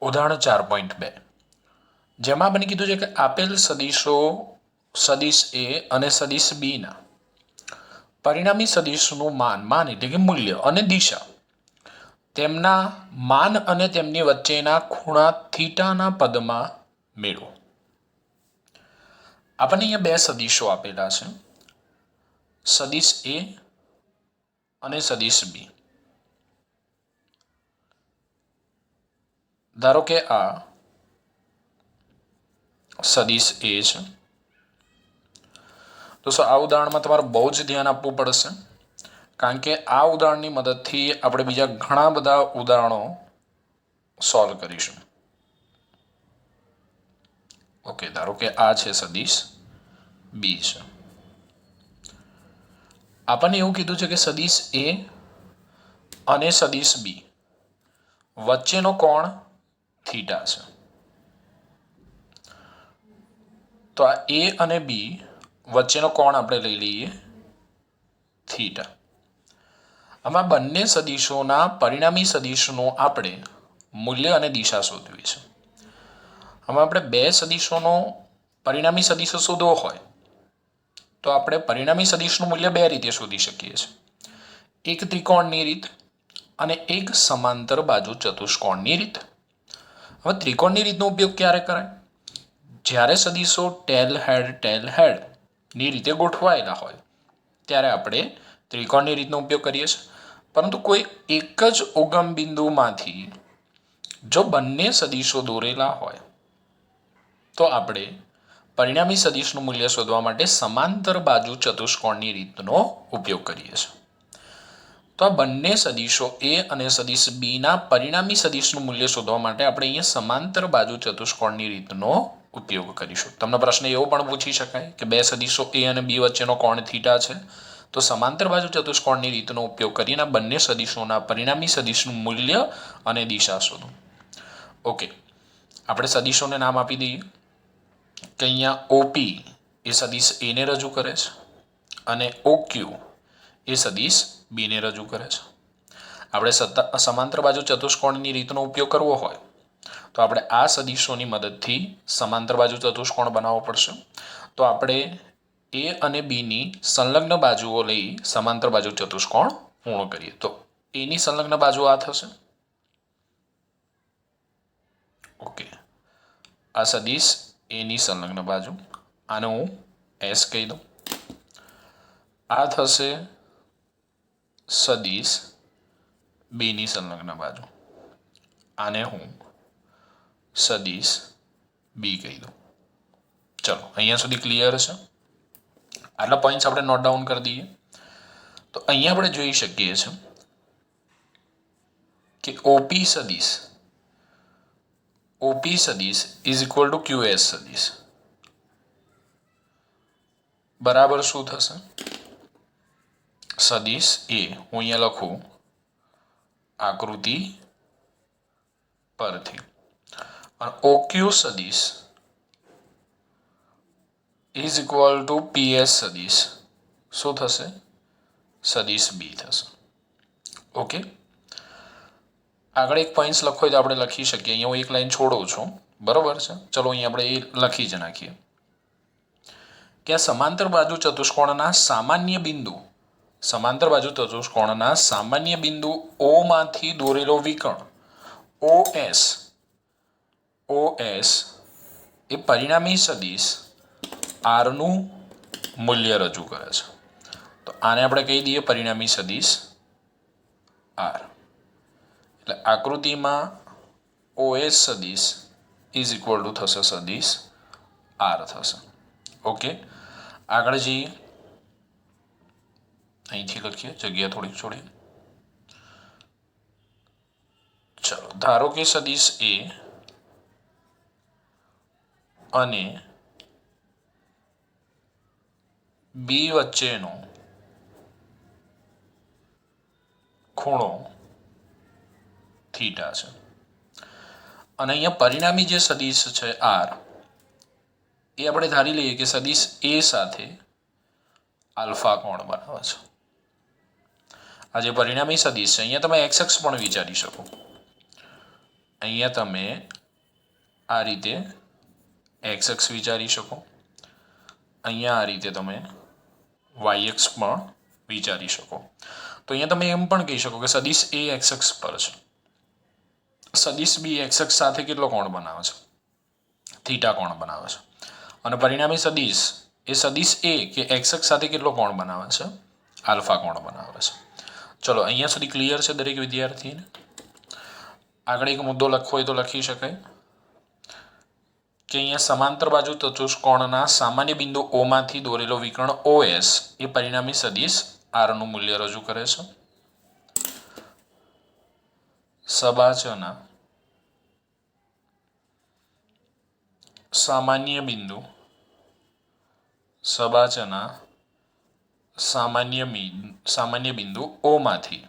ઉદાહરણ 4.2 જેમાં આપણે કીધું છે કે આપેલ સદીશો સદીશ એ અને સદીશ બી ના પરિણામી સદીશનું માન એટલે કે મૂલ્ય અને દિશા તેમના માન અને તેમની વચ્ચેના ખૂણા થીટાના પદમાં મેળવો. આપણને અહીંયા બે સદીશો આપેલા છે, સદીશ એ અને સદીશ બી. ધારો કે આ સદીશ એ છે. દોસ્તો આ ઉદાહરણમાં તમારે બહુ જ ધ્યાન આપવું પડશે, કારણ કે આ ઉદાહરણની મદદથી આપણે બીજા ઘણા બધા ઉદાહરણો સોલ્વ કરીશું. ઓકે, ધારો કે આ છે સદીશ બી છે. આપણને એવું કીધું છે કે સદીશ એ અને સદીશ બી વચ્ચેનો કોણ થીટા છે. તો આ એ અને બી વચ્ચેનો કોણ આપણે લઈ લઈએ થીટા. આમાં બંને સદીશોના પરિણામી સદીશનું આપણે મૂલ્ય અને દિશા શોધવી છે. આમાં આપણે બે સદીશોનો પરિણામી સદીશો શોધવો હોય તો આપણે પરિણામી સદીશનું મૂલ્ય બે રીતે શોધી શકીએ છીએ. એક ત્રિકોણની રીત અને એક સમાંતર બાજુ ચતુષ્કોણની રીત. હવે ત્રિકોણની રીતનો ઉપયોગ ક્યારે કરાય? જ્યારે સદીશો ટેલ હેડ ની રીતે ગોઠવાયેલા હોય ત્યારે આપણે ત્રિકોણની રીતનો ઉપયોગ કરીએ છીએ. પરંતુ કોઈ એક જ ઉગમ બિંદુમાંથી જો બંને સદીશો દોરેલા હોય તો આપણે પરિણામી સદીશનું મૂલ્ય શોધવા માટે સમાંતર બાજુ ચતુષ્કોણની રીતનો ઉપયોગ કરીએ છીએ. તો આ બંને સદીશો એ અને સદીશ બી ના પરિણામી સદીશનું મૂલ્ય શોધવા માટે આપણે અહીંયા સમાંતર બાજુ ચતુષ્કોણની રીતનો ઉપયોગ કરીશું. તમને પ્રશ્ન એવો પણ પૂછી શકાય કે બે સદીશો એ અને બી વચ્ચેનો કોણ થીટા છે, તો સમાંતર બાજુ ચતુષ્કોણની રીતનો ઉપયોગ કરીને બંને સદીશોના પરિણામી સદીશનું મૂલ્ય અને દિશા શોધો. ઓકે, આપણે સદીશોને નામ આપી દઈએ કે અહીંયા ઓપી એ સદીશ એને રજૂ કરે છે અને ઓક્યુ એ સદીશ બીને રજૂ કરે છે. આપણે સમાંતર બાજુ ચતુષ્કોણની રીતનો ઉપયોગ કરવો હોય તો આપણે આ સદીશોની મદદથી સમાંતર બાજુ ચતુષ્કોણ બનાવવો પડશે. તો આપણે એ અને બીની સંલગ્ન બાજુઓ લઈ સમાંતર બાજુ ચતુષ્કોણ પૂર્ણ કરીએ. તો એની સંલગ્ન બાજુ આ થશે. ઓકે, આ સદીશ એની સંલગ્ન બાજુ, આને હું એસ કહી દઉં. આ થશે સદીશ બીની સંલગ્ન બાજુ, આને હું સદીશ બી કહી દઉં. ચલો, અહીંયા સુધી ક્લિયર છે? આટલા પોઈન્ટ્સ આપણે નોટ ડાઉન કરી દઈએ. તો અહીંયા આપણે જોઈ શકીએ છીએ કે ઓપી સદીશ ઇઝ ઇક્વલ ટુ ક્યુએસ સદીશ બરાબર શું થશે? સદીશ એ, હું અહીંયા લખું આકૃતિ પરથી, અને ઓક્યુ સદીશ ઇઝ ઇક્વલ ટુ પીએસ સદીશ શું થશે? સદીશ બી થશે. ઓકે, આગળ એક પોઈન્ટ્સ લખો તો આપણે લખી શકીએ. અહીંયા હું એક લાઈન છોડું છું, બરોબર છે? ચલો અહીંયા આપણે એ લખી જ નાખીએ કે આ સમાંતર બાજુ ચતુષ્કોણના સામાન્ય બિંદુ ઓ માંથી દોરેલો વિકર્ણ OS એ પરિણામી સદીશ R નું મૂલ્ય રજૂ કરે છે. તો આને આપણે કહી દઈએ પરિણામી સદીશ R. એટલે આકૃતિમાં OS સદીશ ઇઝ ઇક્વલ ટુ થશે સદીશ R થશે. ઓકે, આગળ જઈએ. અહીંથી લખીએ, જગ્યા થોડીક છોડી. ચલો, ધારો કે સદીશ એ અને બી વચ્ચેનો ખૂણો થીટા છે અને અહીંયા પરિણામી જે સદીશ છે આર એ આપણે ધારી લઈએ કે સદીશ એ સાથે આલ્ફા કોણ બનાવે છે. આ જે પરિણામી સદીશ છે અહીંયા તમે એક્સ અક્ષ પણ વિચારી શકો. અહીંયા તમે આ રીતે એક્સ એક્સ વિચારી શકો, અહીંયા આ રીતે તમે વાય એક્સ પણ વિચારી શકો. તો અહીંયા તમે એમ પણ કહી શકો કે સદિશ એ એક્સ એક્સ પર છે, સદિશ બી એક્સ એક્સ સાથે કેટલો કોણ બનાવે છે? થીટા કોણ બનાવે છે. અને પરિણામી સદિશ એ સદિશ એ કે એક્સ એક્સ સાથે કેટલો કોણ બનાવે છે? આલ્ફા કોણ બનાવે છે. ચલો અહીંયા સુધી ક્લિયર છે દરેક વિદ્યાર્થીને? આગળ એક મુદ્દો લખવો હોય તો લખી શકાય કે અહીંયા સમાંતર બાજુ ચતુષ્કોણના સામાન્ય બિંદુ ઓ માંથી દોરેલો વિકર્ણ OS એ પરિણામી સદિશ R નું મૂલ્ય રજૂ કરે છે. સબાચના સામાન્ય બિંદુ સામાન્ય બિંદુ ઓ માંથી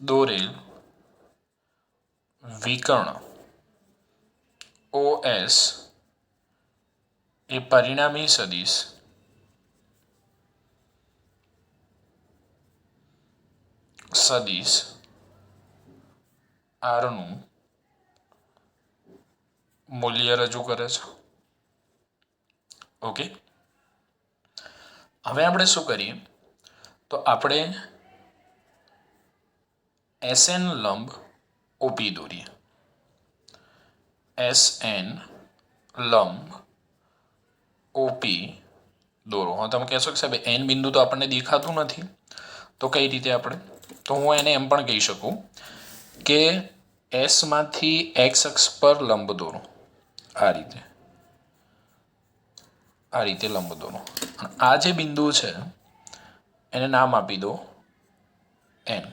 દોરેલ વિકર્ણ OS એ પરિણામી સદિશ R નું મૂલ્ય રજૂ કરે છે. ઓકે, હવે આપણે શું કરીએ તો આપણે SN લંબ OP દોરીએ. SN લંબ OP દોરો. હા, તમે કહેશો કે સાહેબ એન બિંદુ તો આપણને દેખાતું નથી, તો કઈ રીતે આપણે? તો હું એને એમ પણ કહી શકું કે S માંથી એક્સ અક્ષ પર લંબ દોરો. આ રીતે લંબ દોરો. આ જે બિંદુ છે એને નામ આપી દો N.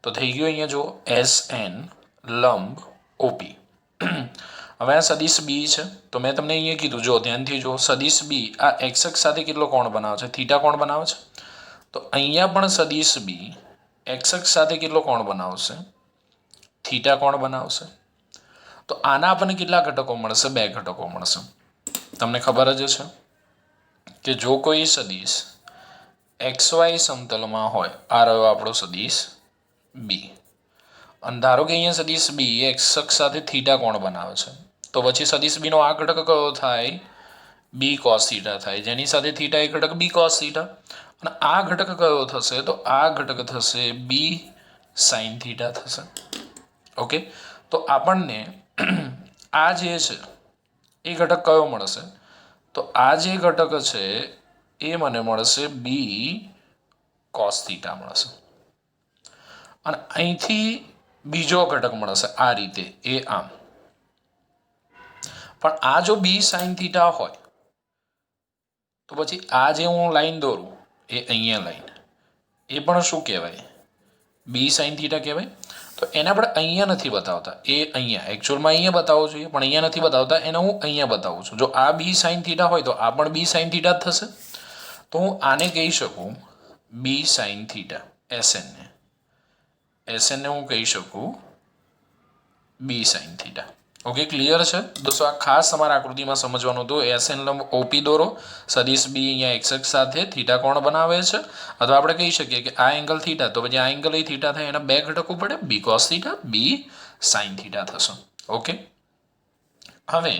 તો થઈ ગયું અહીંયા જો SN લંબ OP. હવે આ સદિશ બી છે, તો મેં તમને અહીંયા કીધું, જો ધ્યાનથી જો, સદિશ બી આ એક્સ અક્ષ સાથે કેટલો કોણ બનાવે છે? થીટા કોણ બનાવે છે. તો અહીંયા પણ સદિશ બી એક્સ અક્ષ સાથે કેટલો કોણ બનાવશે? થીટા કોણ બનાવશે. તો આના આપણને કેટલા ઘટકો મળશે? 2 ઘટકો મળશે. તમને ખબર જ છે કે જો કોઈ સદિશ XY સમતલમાં હોય, આ રહ્યો આપણો સદિશ બી, અને ધારો કે અહીંયા સદિશ બી એક્સ અક્ષ સાથે થીટા કોણ બનાવે છે, તો પછી સદિશ બી નો આ ઘટક કયો થાય? બી કોસ થીટા થાય, જેની સાથે થીટા એ ઘટક બી કોસ થીટા. અને આ ઘટક કયો થશે? તો આ ઘટક થશે બી સાઇન થીટા થશે. ઓકે, તો આપણને આ જે છે એ ઘટક કયો મળશે? તો આ જે ઘટક છે એ મને મળશે બી કોસ થીટા મળશે. અને અહીંથી બીજો ઘટક મળશે આ રીતે, એ આમ. પણ આ જો બી સાઇન થીટા હોય તો પછી આ જે હું લાઈન દોરું એ અહીંયા લાઈન, એ પણ શું કહેવાય? બી સાઇન થીટા કહેવાય. તો એને આપણે અહીંયા નથી બતાવતા, એ અહીંયા એકચ્યુઅલમાં અહીંયા બતાવવો જોઈએ, પણ અહીંયા નથી બતાવતા, એને હું અહીંયા બતાવું છું. જો આ બી સાઇન થીટા હોય તો આ પણ બી સાઇન થીટા જ થશે. તો હું આને કહી શકું બી સાઇન થીટા. SN ને હું કહી શકું બી સાઇન થીટા. ઓકે, ક્લિયર છે દોસ્તો? આ ખાસ તમારા આકૃતિમાં સમજવાનું હતું. SN લંબ OP દોરો, સદિશ બી અહીંયા એક્સ અક્ષ સાથે થીટા કોણ બનાવે છે, અથવા આપણે કહી શકીએ કે આ એંગલ થીટા, તો પછી આ એંગલ એ થીટા થાય, એના 2 ઘટકો પડે, બી કોસ થીટા, બી સાઇન થીટા થશે. ઓકે, હવે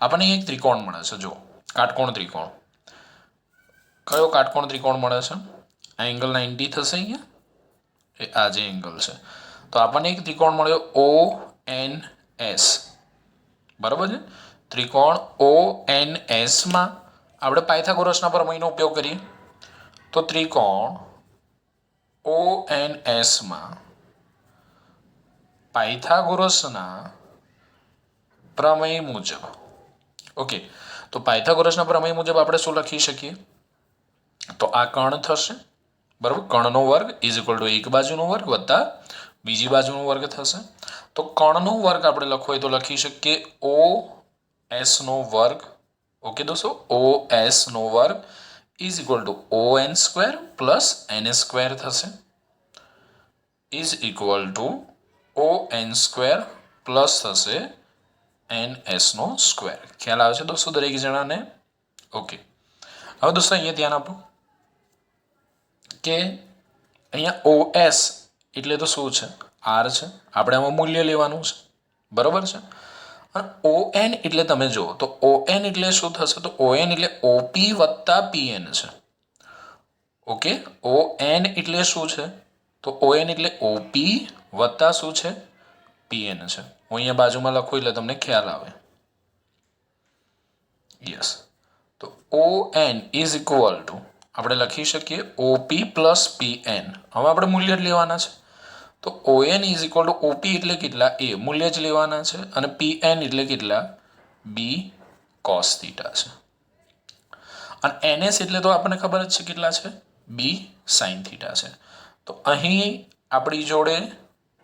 આપણને એક ત્રિકોણ મળે છે, જો કાટકોણ ત્રિકોણ. કયો કાટકોણ ત્રિકોણ મળે છે? આ એંગલ 90 થશે અહીંયા, એ આ જે એંગલ છે. તો આપણને એક ત્રિકોણ મળ્યો ONS. બરાબર છે? ત્રિકોણ ONS માં આપણે પાયથાગોરસના પ્રમેયનો ઉપયોગ કરીએ. તો ત્રિકોણ ONS માં પાયથાગોરસના પ્રમેય મુજબ, ઓકે, તો પાયથાગોરસના પ્રમેય મુજબ આપણે શું લખી શકીએ? તો આ કર્ણ થશે, બરાબર? કર્ણનો વર્ગ ઇઝ ઇક્વલ ટુ એક બાજુનો વર્ગ વત્તા બીજી બાજુનો વર્ગ થશે. તો કર્ણનો વર્ગ આપણે લખવો હોય તો લખી શકીએ OS નો વર્ગ. ઓકે દોસ્તો, OS નો વર્ગ is equal to ON square plus NS square થશે, is equal to ON square plus થશે NS નો સ્ક્વેર. ખ્યાલ આવે છે દોસ્તો દરેક જણાને? ઓકે, હવે દોસ્તો અહીંયા ધ્યાન આપો કે અહીંયા OS એટલે તો શું છે? R છે. આપણે આમાં મૂલ્ય લેવાનું છે, બરાબર છે? ઓ એન એટલે તમે જુઓ તો ઓ એન એટલે શું થશે? તો ઓ એન એટલે ઓપી વત્તા પીએન છે. ઓકે, ઓ એન એટલે શું છે? તો ઓ એન એટલે ઓપી વત્તા શું છે? પીએન છે. હું અહીંયા બાજુમાં લખું એટલે તમને ખ્યાલ આવે. યસ, તો O N is equal to આપણે લખી શકીએ ઓપી પ્લસ પીએન. હવે આપણે મૂલ્ય જ લેવાના છે. તો O N is equal to OP એટલે કેટલા? એ મૂલ્ય જ લેવાના છે. અને પીએન એટલે કેટલા? બી કોસ થીટા છે. અને એનએસ એટલે તો આપણને ખબર જ છે કેટલા છે? બી સાઇન થીટા છે. તો અહીં આપણી જોડે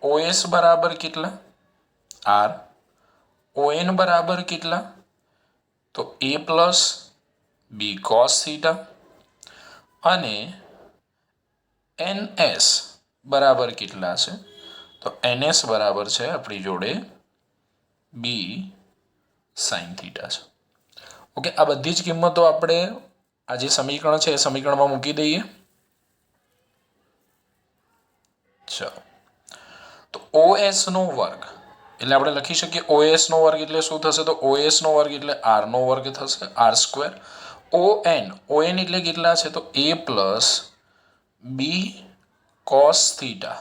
ઓએસ બરાબર કેટલા? આર. ઓએન બરાબર કેટલા? તો A plus B cos theta. અને એનએસ બરાબર કેટલા છે? તો એનએસ બરાબર છે આપણી જોડે બી સાઇન થીટા છે. ઓકે, આ બધી જ કિંમતો આપણે આ જે સમીકરણ છે એ સમીકરણમાં મૂકી દઈએ. ચલો, તો OS નો વર્ગ એટલે આપણે લખી શકીએ OS નો વર્ગ એટલે શું થશે? તો OS નો વર્ગ એટલે આર નો વર્ગ થશે, આર સ્ક્વેર. ON એટલે કેટલા છે? તો A plus B cos theta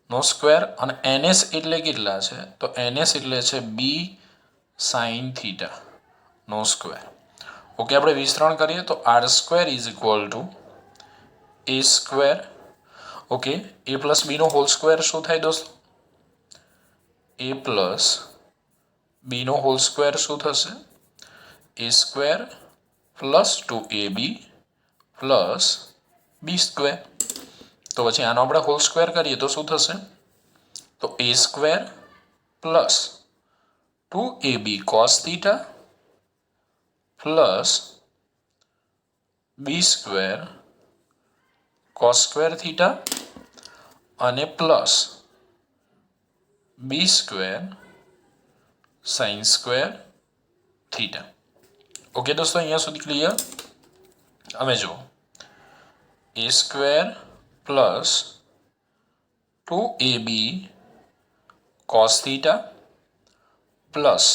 નો સ્ક્વેર. અને NS એટલે કેટલા છે? તો NS એટલે છે બી સાઇન થીટા નો સ્ક્વેર. ઓકે, આપણે વિસ્તરણ કરીએ તો R square is equal to A square. Okay, A plus બીનો હોલ સ્ક્વેર શું થાય દોસ્તો? એ પ્લસ બીનો હોલ સ્ક્વેર શું થશે? A square plus 2ab plus B square. તો પછી આનો આપણે હોલ સ્ક્વેર કરીએ તો શું થશે? તો A square plus 2ab cos theta plus B square cos square theta અને plus B square sine square theta. Okay દોસ્તો, અહીંયા સુધી ક્લિયર? હવે જુઓ, A square plus 2ab cos theta plus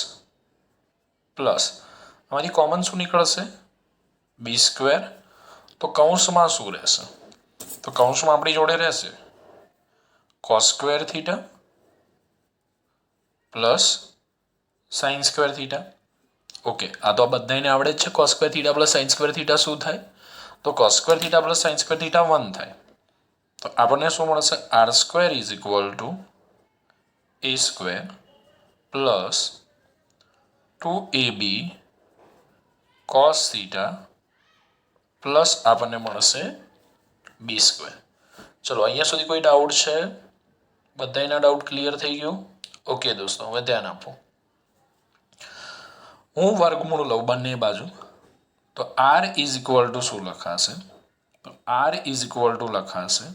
આમાંથી કોમન શું નીકળશે? B square. તો કૌંસમાં શું રહેશે? તો કૌંસમાં આપણી જોડે રહેશે cos square theta plus sine square theta. Okay, આ તો બધાને આવડે જ છે. Cos square theta plus sine square theta શું થાય? તો cos square theta plus sine square theta 1 થાય. તો આપણને શું મળશે? R square is equal to A square plus 2ab cos theta plus આપણને મળશે બી સ્ક્વેર. ચલો, અહીંયા સુધી કોઈ ડાઉટ છે? બધાના ડાઉટ ક્લિયર થઈ ગયું? ઓકે દોસ્તો, હવે ધ્યાન આપો. હું વર્ગમૂળ લઉં બંને બાજુ. તો આર ઇઝ ઇક્વલ ટુ શું લખાશે? તો આર ઇઝ ઇક્વલ ટુ લખાશે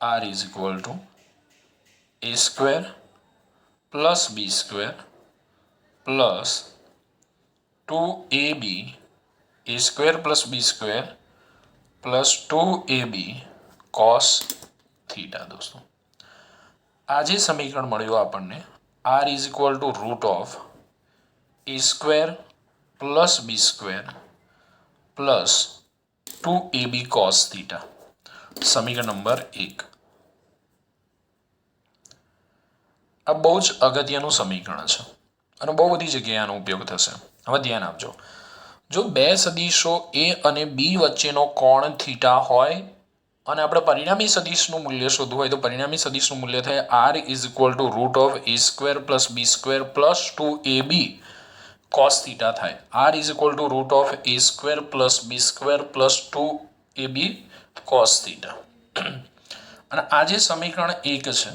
R is equal to A square plus B square plus 2ab A square plus B square plus 2ab cos theta. દોસ્તો, આ જે સમીકરણ મળ્યું આપણને R is equal to root of A square plus B square plus 2ab cos theta, સમીકરણ number 1. આ બહુ જ અગત્યનું સમીકરણ છે અને બહુ બધી જગ્યાએ આનો ઉપયોગ થશે. હવે ધ્યાન આપજો. જો બે સદીશો એ અને બી વચ્ચેનો કોણ થીટા હોય અને આપણે પરિણામી સદીશનું મૂલ્ય શોધવું હોય તો પરિણામી સદીશનું મૂલ્ય થાય R is equal to root of A square plus B square plus 2ab cos theta થાય. R is equal to root of A square plus B square plus 2ab cos theta. અને આ જે સમીકરણ 1 છે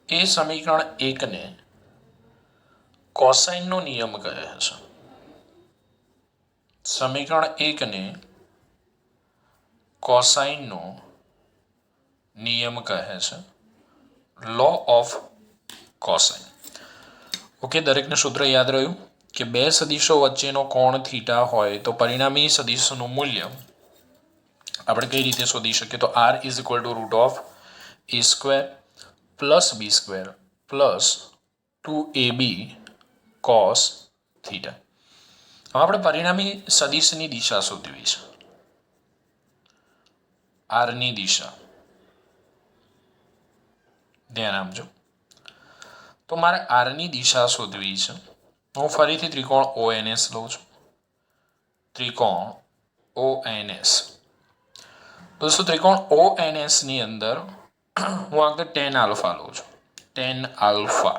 એ સમીકરણ 1 ને કોસાઇનનો નિયમ કહે છે. સમીકરણ 1 ને કોસાઇનનો નિયમ કહે છે, લો ઓફ કોસાઇન. ઓકે, દરેકને સૂત્ર યાદ રહ્યું કે બે સદીશો વચ્ચેનો કોણ થીટા હોય તો પરિણામી સદીશનું મૂલ્ય આપણે કઈ રીતે શોધી શકીએ? તો R is equal to root of A square plus B square plus 2ab cos theta. હવે આપણે પરિણામી સદિશની દિશા શોધવી છે. આરની દિશા ધ્યાન આપજો. તો મારે આરની દિશા શોધવી છે. હું ફરીથી ત્રિકોણ ONS લઉં છું. ત્રિકોણ ONS. દોસ્તો ત્રિકોણ ONS ની અંદર હું આગળ tan આલ્ફા લઉં છું. tan alpha.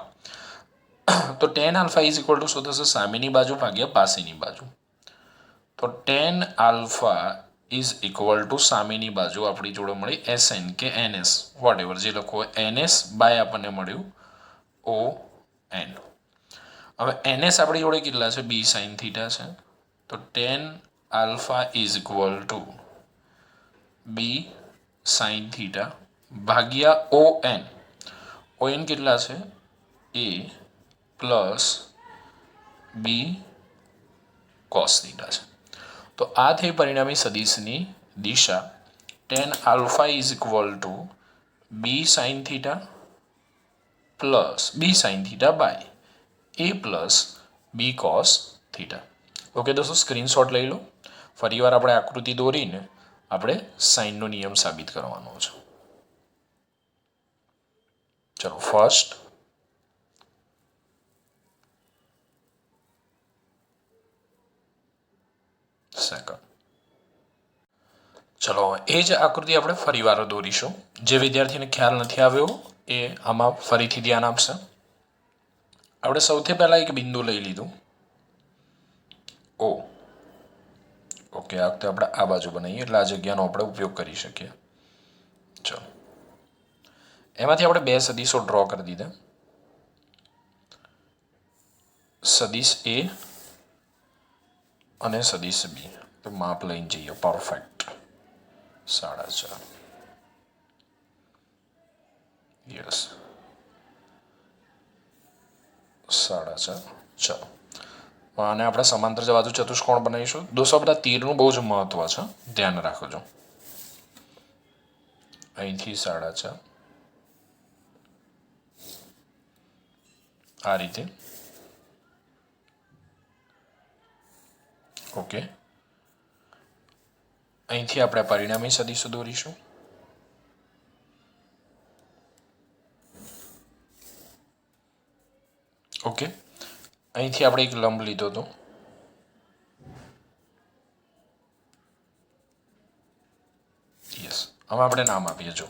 તો tan alpha is equal two શું થશે? સામેની બાજુ ભાગ્યા પાસેની બાજુ. તો tan alpha is equal two સામેની બાજુ આપણી જોડે મળી SN કે NS વોટ એવર જે લખો NS બાય આપણને મળ્યું ON. હવે NS આપણી જોડે કેટલા છે? B sin થીટા છે. તો tan alpha is equal to B sin theta ભાગ્યા ON. ON કેટલા છે? A plus B cos theta છે. તો આ થઈ પરિણામી સદિશની દિશા. tan alpha is equal to B sin theta plus B sin theta by A plus B cos theta. Okay દોસ્તો, સ્ક્રીનશોટ લઈ લો. ફરીવાર આપણે આકૃતિ દોરીને આપણે સાઇનનો નિયમ સાબિત કરવાનો છે. ચલો ફર્સ્ટ, સેકન્ડ. ચલો એ જ આકૃતિ આપણે ફરીવાર દોરીશું. જે વિદ્યાર્થીને ખ્યાલ નથી આવ્યો એ આમાં ફરીથી ધ્યાન આપશે. આપણે સૌથી પહેલા એક બિંદુ લઈ લીધું O. ઓકે, આ વખતે આપણે આ બાજુ બનાવીએ એટલે આ જગ્યાનો આપણે ઉપયોગ કરી શકીએ. ચલો એમાંથી આપણે બે સદિશો ડ્રો કરી દીધા. સદિશ A અને સદિશ B. તો માપ લઈને જઈએ. પરફેક્ટ. 4.5. યસ 4.5. ચલો આને આપણે સમાંતર બાજુ ચતુષ્કોણ બનાવીશું. દોસ્તો બધા તીરનું બહુ જ મહત્વ છે, ધ્યાન રાખજો. અહીંથી 4.5 આ રીતે. ઓકે, અહીંથી આપણે પરિણામી સદિશો દોરીશું. ઓકે, અહીંથી આપણે એક લંબ લીધો હતો. યસ, હવે આપણે નામ આપીએ. જો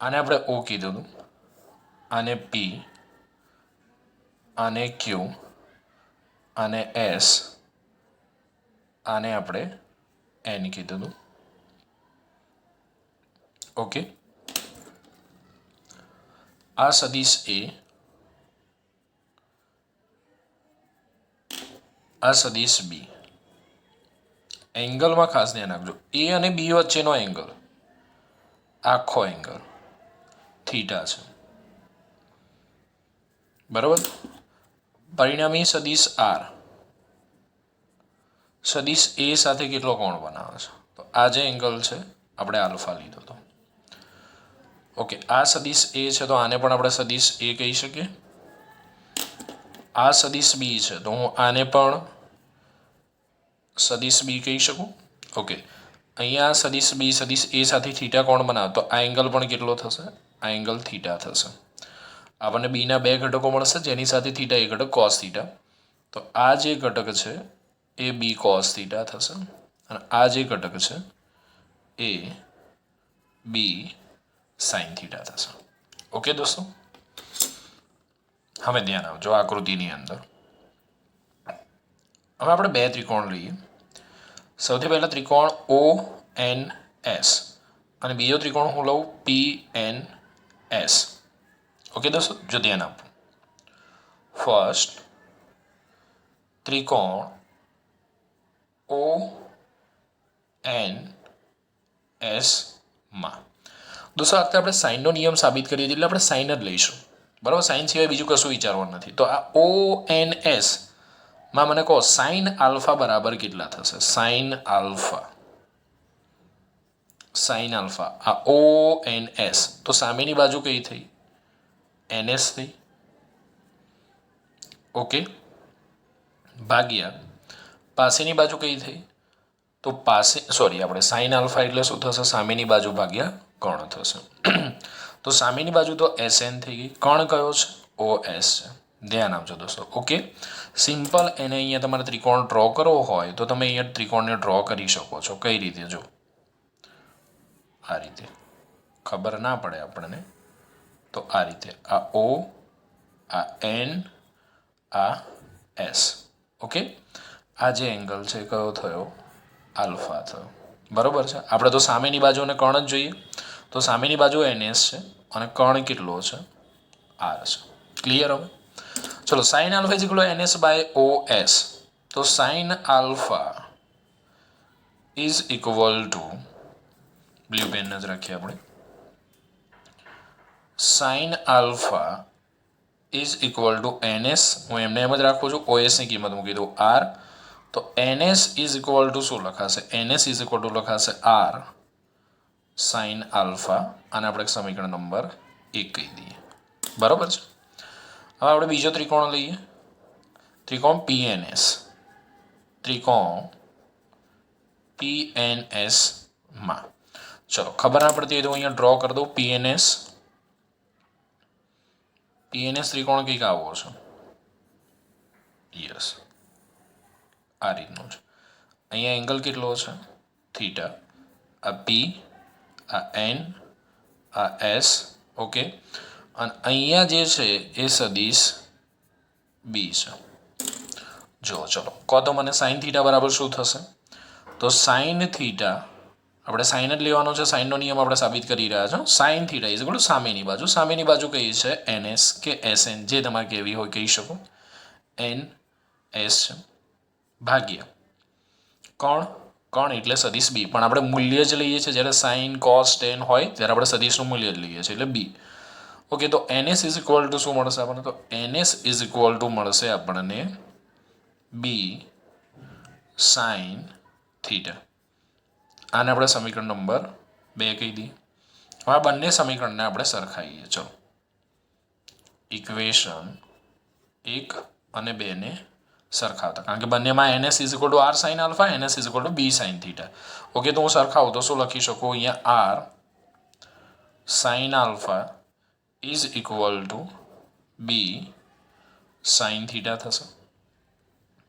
આને આપણે O કીધું હતું, આને P, આને Q, આને S, આને આપણે N કીધું હતું. ઓકે, આ સદિશ A, આ સદિશ B. એંગલમાં ખાસ ધ્યાન રાખજો. A અને B વચ્ચેનો એંગલ, આખો એંગલ થીટા છે. બરાબર. પરિણામી સદિશ R સદિશ A સાથે કેટલો કોણ બનાવે છે? તો આ જે એંગલ છે આપણે આલ્ફા લીધો હતો. ઓકે, આ સદિશ A છે તો આને પણ આપણે સદિશ A કહી શકીએ. આ સદિશ B છે તો હું આને પણ સદિશ B કહી શકું. ઓકે, અહીંયા સદિશ B સદિશ A સાથે થીટા કોણ બનાવે તો આ એંગલ પણ કેટલો થશે? આ એંગલ થીટા થશે. આપણને બીના બે ઘટકો મળશે જેની સાથે થીટા એ ઘટક કોસ થીટા. તો આ જે ઘટક છે એ B cos થીટા થશે અને આ જે ઘટક છે એ B sin થીટા થશે. ઓકે દોસ્તો, હવે ધ્યાન આપજો આકૃતિની અંદર. હવે આપણે બે ત્રિકોણ લઈએ. સૌથી પહેલા ત્રિકોણ ONS અને બીજો ત્રિકોણ હું લઉં PNS. ઓકે દોસ્તો, જો ધ્યાન આપો. ફર્સ્ટ ત્રિકોણ ONS માં દોસ્તો આ વખતે આપણે સાઇનનો નિયમ સાબિત કરીએ છીએ એટલે આપણે સાઇન જ લઈશું. બરાબર, સાઇન સિવાય બીજું કશું વિચારવાનું નથી. તો આ ONS માં મને કહો સાઇન આલ્ફા બરાબર કેટલા થશે? સાઇન આલ્ફા સાઇન આલ્ફા આ ઓ એન એસ, તો સામેની બાજુ કઈ થઈ? NS થઈ. ઓકે, ભાગ્યા પાસેની બાજુ કઈ થઈ? તો પાસે સોરી આપણે સાઇન આલ્ફા એટલે શું થશે? સામેની બાજુ ભાગ્યા કર્ણ થશે. તો સામેની બાજુ તો SN થઈ ગઈ, કર્ણ કયો છે? OS છે. ધ્યાન આપજો દોસ્તો. Okay, simple. એને અહીંયા તમારે ત્રિકોણ ડ્રો કરવો હોય તો તમે અહીંયા ત્રિકોણને ડ્રો કરી શકો છો. કઈ રીતે? જો આ રીતે, ખબર ના પડે આપણને તો આ રીતે, આ O, આ N, આ S. ઓકે, આ જે એંગલ છે કયો થયો? આલ્ફા થયો. બરોબર છે. આપણે તો સામેની બાજુને કર્ણ જ જોઈએ, તો સામેની બાજુ NS છે અને કર્ણ કેટલો છે? R છે. ક્લિયર? હવે ચલો, sine alpha is equal to NS by OS. તો sine alpha is equal to, blue pen જ રાખીએ આપણે, sine alpha is equal to NS, હું એમને એમ જ રાખું છું, OS ની કિંમત મૂકી દઉં R. તો NS ઇઝ ઇક્વલ ટુ શું લખાશે? NS ઇઝ ઇક્વલ ટુ લખાશે R સાઇન આલ્ફા, અને આપણે સમીકરણ નંબર 1 કહી દઈએ. બરાબર છે. હવે આપણે બીજો ત્રિકોણ લઈએ, ત્રિકોણ PNS. ત્રિકોણ PNS માં ચલો, ખબર ના પડતી હોય તો અહીંયા ડ્રો કરી દઉં. PNS ત્રિકોણ કંઈક આવો છે. યસ, આ રીતનું છે. અહીંયા એંગલ કેટલો છે? થીટા. આ P, આ N, આ S. ઓકે, અને અહીંયા જે છે એ સદિશ B છે. જો ચલો, કહો તો મને સાઇન થીટા બરાબર શું થશે? તો સાઇન થીટા, આપણે સાઇન જ લેવાનો છે, સાઇનનો નિયમ આપણે સાબિત કરી રહ્યા છો. Sign theta is equal two સામેની બાજુ, સામેની બાજુ કઈ છે? NS કે SN, જે તમારે કહેવી હોય કહી શકો. NS છે ભાગ્યા કર્ણ એટલે સદિશ B, પણ આપણે મૂલ્ય જ લઈએ છીએ જ્યારે સાઇન કોસ ટેન હોય ત્યારે આપણે સદિશનું મૂલ્ય જ લઈએ છીએ, એટલે B. ઓકે, તો NS ઇઝ ઇક્વલ ટુ શું મળશે આપણને? તો NS ઇઝ ઇક્વલ ટુ મળશે આપણને B સાઇન થીટા. આને આપણે સમીકરણ નંબર 2 કહી દઈએ. હવે આ બંને સમીકરણને આપણે સરખાઈએ. ચલો, ઇક્વેશન 1 અને 2 ને સરખાવતા, કારણ કે બંનેમાં NS is equal two R sine alpha, NS is equal to B sine theta. Okay, તો હું સરખાવું તો શું લખી શકું? અહીંયા R sign alpha is equal to B sine theta થશે.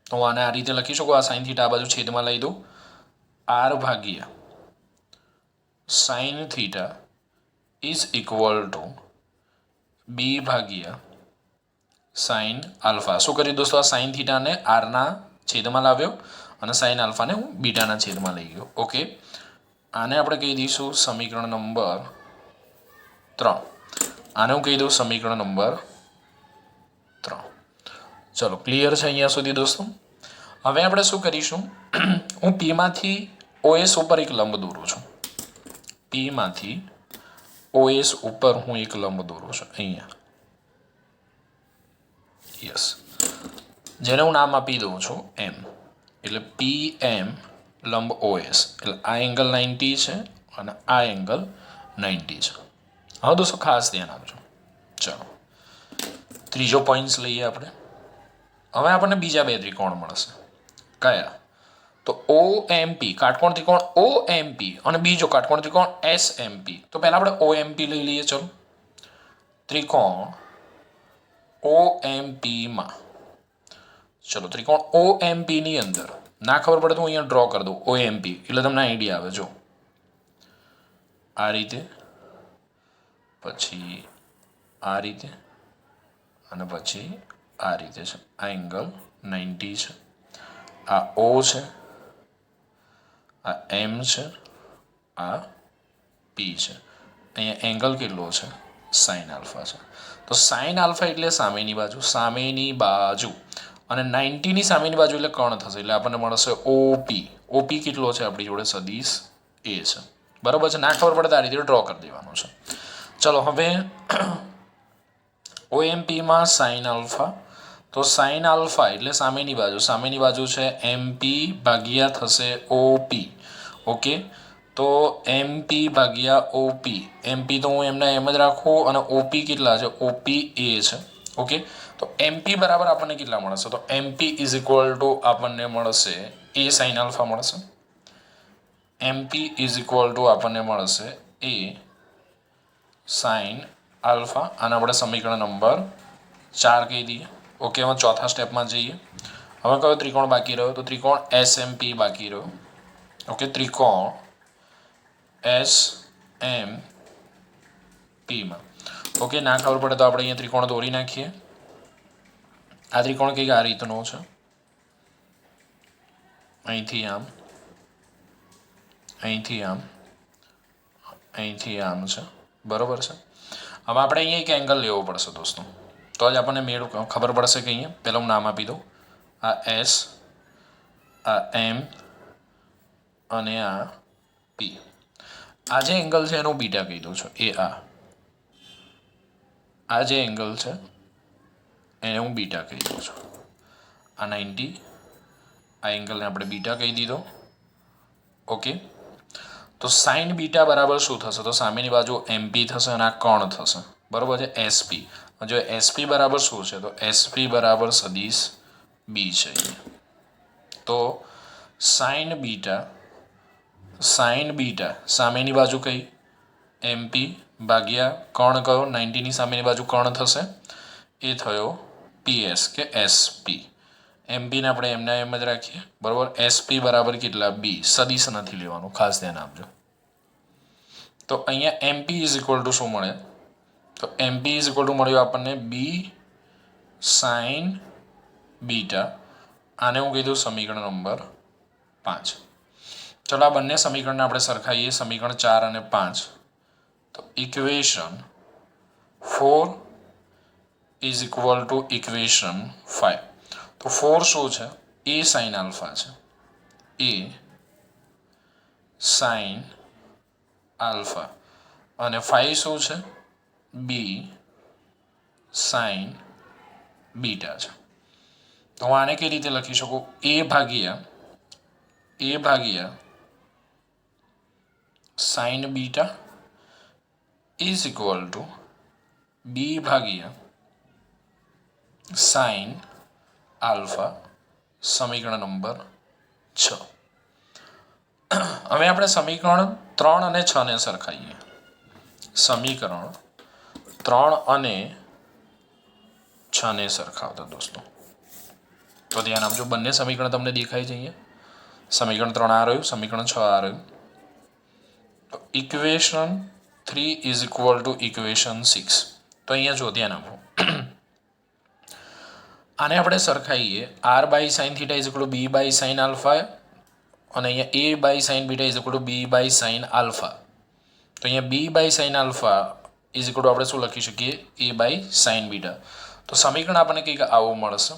તો હું આને આ રીતે લખી શકું. આ સાઇન થીટા આ બાજુ છેદમાં લઈ દઉં. R ભાગ્યા sign theta is equal to B ભાગ્યા સાઇન આલ્ફા. શું કર્યું દોસ્તો? આ સાઇન થીટાને આરના છેદમાં લાવ્યો અને સાઇન આલ્ફાને હું બીટાના છેદમાં લઈ ગયો. ઓકે, આને આપણે કહી દઈશું સમીકરણ નંબર 3. આને હું કહી દઉં સમીકરણ નંબર 3. ચલો, ક્લિયર છે અહીંયા સુધી દોસ્તો? હવે આપણે શું કરીશું? હું P માંથી OS ઉપર એક લંબ દોરું છું. P માંથી OS ઉપર હું એક લંબ દોરું છું અહીંયા. યસ, જેને હું નામ આપી દઉં છું M, એટલે PM લંબ OS. એટલે આ એંગલ 90 છે અને આ એંગલ 90 છે. હવે દોસ્તો ખાસ ધ્યાન આપજો. ચાલો, ત્રીજો પોઈન્ટ્સ લઈએ આપણે. હવે આપણને બીજા 2 ત્રિકોણ મળશે. કયા? તો OMP, કાટકોણ ત્રિકોણ OMP, અને બીજો કાટકોણ ત્રિકોણ SMP. તો પહેલા આપણે OMP લઈ લઈએ. ચલો, ત્રિકોણ OMP માં, ચલો ત્રિકોણ OMP ની અંદર ના ખબર પડે તો હું અહીંયા ડ્રો કરી દઉં OMP, એટલે તમને આઈડિયા આવે. જો આ રીતે, પછી આ રીતે, અને પછી આ રીતે છે. આ એંગલ 90 છે. આ O છે, આ M છે, આ P છે. અહીંયા એંગલ કેટલો છે? સાઇન આલ્ફા છે. તો સાઇન આલ્ફા એટલે સામેની બાજુ, સામેની બાજુ, અને 90 ની સામેની બાજુ એટલે કર્ણ થશે, એટલે આપણને મળશે OP. OP કેટલો છે આપણી જોડે? સદિશ A છે. બરાબર છે. ના ખબર પડે તો આ રીતે ડ્રો કરી દેવાનું છે. ચલો, હવે OMP માં સાઇન આલ્ફા, તો સાઇન આલ્ફા એટલે સામેની બાજુ, સામેની બાજુ છે MP ભાગ્યા થશે OP. ઓકે, તો MP ભાગ્યા OP, MP તો હું એમને એમ જ રાખું અને OP કેટલા છે? OP એ છે. ઓકે, તો MP બરાબર આપણને કેટલા મળશે? તો MP ઇઝ ઇક્વલ ટુ આપણને મળશે A sin આલ્ફા મળશે. MP ઇઝ ઇક્વલ ટુ આપણને મળશે A sin આલ્ફા. આને આપણે સમીકરણ નંબર 4 કહી દઈએ. ઓકે, હવે ચોથા સ્ટેપમાં જઈએ. હવે કયો ત્રિકોણ બાકી રહ્યો? તો ત્રિકોણ SMP બાકી રહ્યો. ઓકે, ત્રિકોણ SMP માં ઓકે, ના ખબર પડે તો આપણે અહીંયા ત્રિકોણ દોરી નાખીએ. આ ત્રિકોણ કંઈક આ રીતનો છે, અહીંથી આમ, અહીંથી આમ, અહીંથી આમ છે, બરોબર છે. હવે આપણે અહીંયા એક એંગલ લેવો પડશે દોસ્તો, તો જ આપણને મેળ ખબર પડશે કે અહીંયા પહેલાં હું નામ આપી દઉં, આ S, આ M અને આ P. આ જે એંગલ છે એનું બીટા કહી દઉં છું. એ આ જે એંગલ છે એને હું બીટા કહી દઉં છું. આ 90, આ એંગલને આપણે બીટા કહી દીધો. ઓકે, તો સાઇન બીટા બરાબર શું થશે? તો સામેની બાજુ MP થશે અને આ કોણ થશે, બરાબર છે, SP. જો SP બરાબર શું છે? તો SP બરાબર સદિશ B છે. તો સાઇન બીટા સામેની બાજુ કઈ? MP ભાગ્યા કોણ કયો? 90ની સામેની બાજુ કોણ થશે? એ થયો PS કે SP. MP ને આપણે એમના એમ જ રાખીએ, બરાબર. SP બરાબર કેટલા? B. સદિશ નથી લેવાનું, ખાસ ધ્યાન આપજો. તો અહીંયા MP ઇઝ ઇક્વલ ટુ શું મળે? તો MP ઇઝ ઇક્વલ ટુ મળ્યું આપણને B sin બીટા. આને હું કીધું સમીકરણ નંબર 5. ચલો આ બંને સમીકરણને આપણે સરખાઈએ, સમીકરણ 4 અને 5. તો equation 4 is equal to equation 5. તો 4 શું છે? A sin આલ્ફા છે. A sin alpha. અને 5 શું છે? B sin બીટા છે. તો હું આને કઈ રીતે લખી શકું? A ભાગ્યા sin beta is equal to B ભાગ્યા sin આલ્ફા, સમીકરણ નંબર 6. હવે આપણે સમીકરણ 3 અને 6 ને સરખાઈએ. સમીકરણ 3 અને 6 ને સરખાવતા દોસ્તો, તો ધ્યાન આપજો. બંને સમીકરણ તમને દેખાય છે અહીંયા. સમીકરણ 3 આ રહ્યું, સમીકરણ 6 આ રહ્યું. તો equation 3 is equal to equation 6. તો અહીંયા જો ધ્યાન આપો, આને આપણે સરખાઈએ. R by sine theta is equal to B by sine alpha, અને અહીંયા A by sine beta is equal to B by sine alpha. તો અહીંયા B by sine alpha is equal to આપણે શું લખી શકીએ? A by sine beta. તો સમીકરણ આપણને કંઈક આવું મળશે.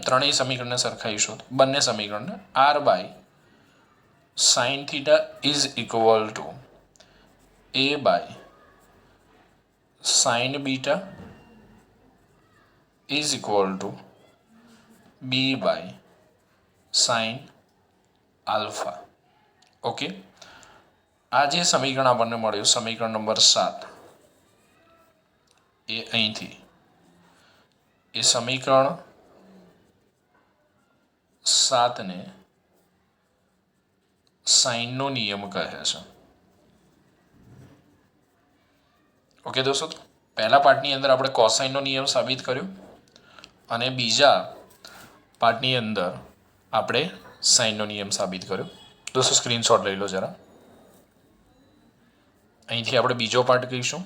ત્રણેય સમીકરણને સરખાઈશું, બંને સમીકરણને. R by sine theta is equal to A by sine beta is equal to B by sine alpha. Okay, આ જે સમીકરણ આપણને મળ્યું, સમીકરણ નંબર 7, એ અહીંથી એ સમીકરણ 7 ને સાઇનનો નિયમ કહે છે. ઓકે દોસ્તો, પહેલા પાર્ટની અંદર આપણે કોસાઇનનો નિયમ સાબિત કર્યો અને બીજા પાર્ટની અંદર આપણે સાઇનનો નિયમ સાબિત કર્યો. દોસ્તો સ્ક્રીનશોટ લઈ લો જરા. અહીંથી આપણે બીજો પાર્ટ કહીશું.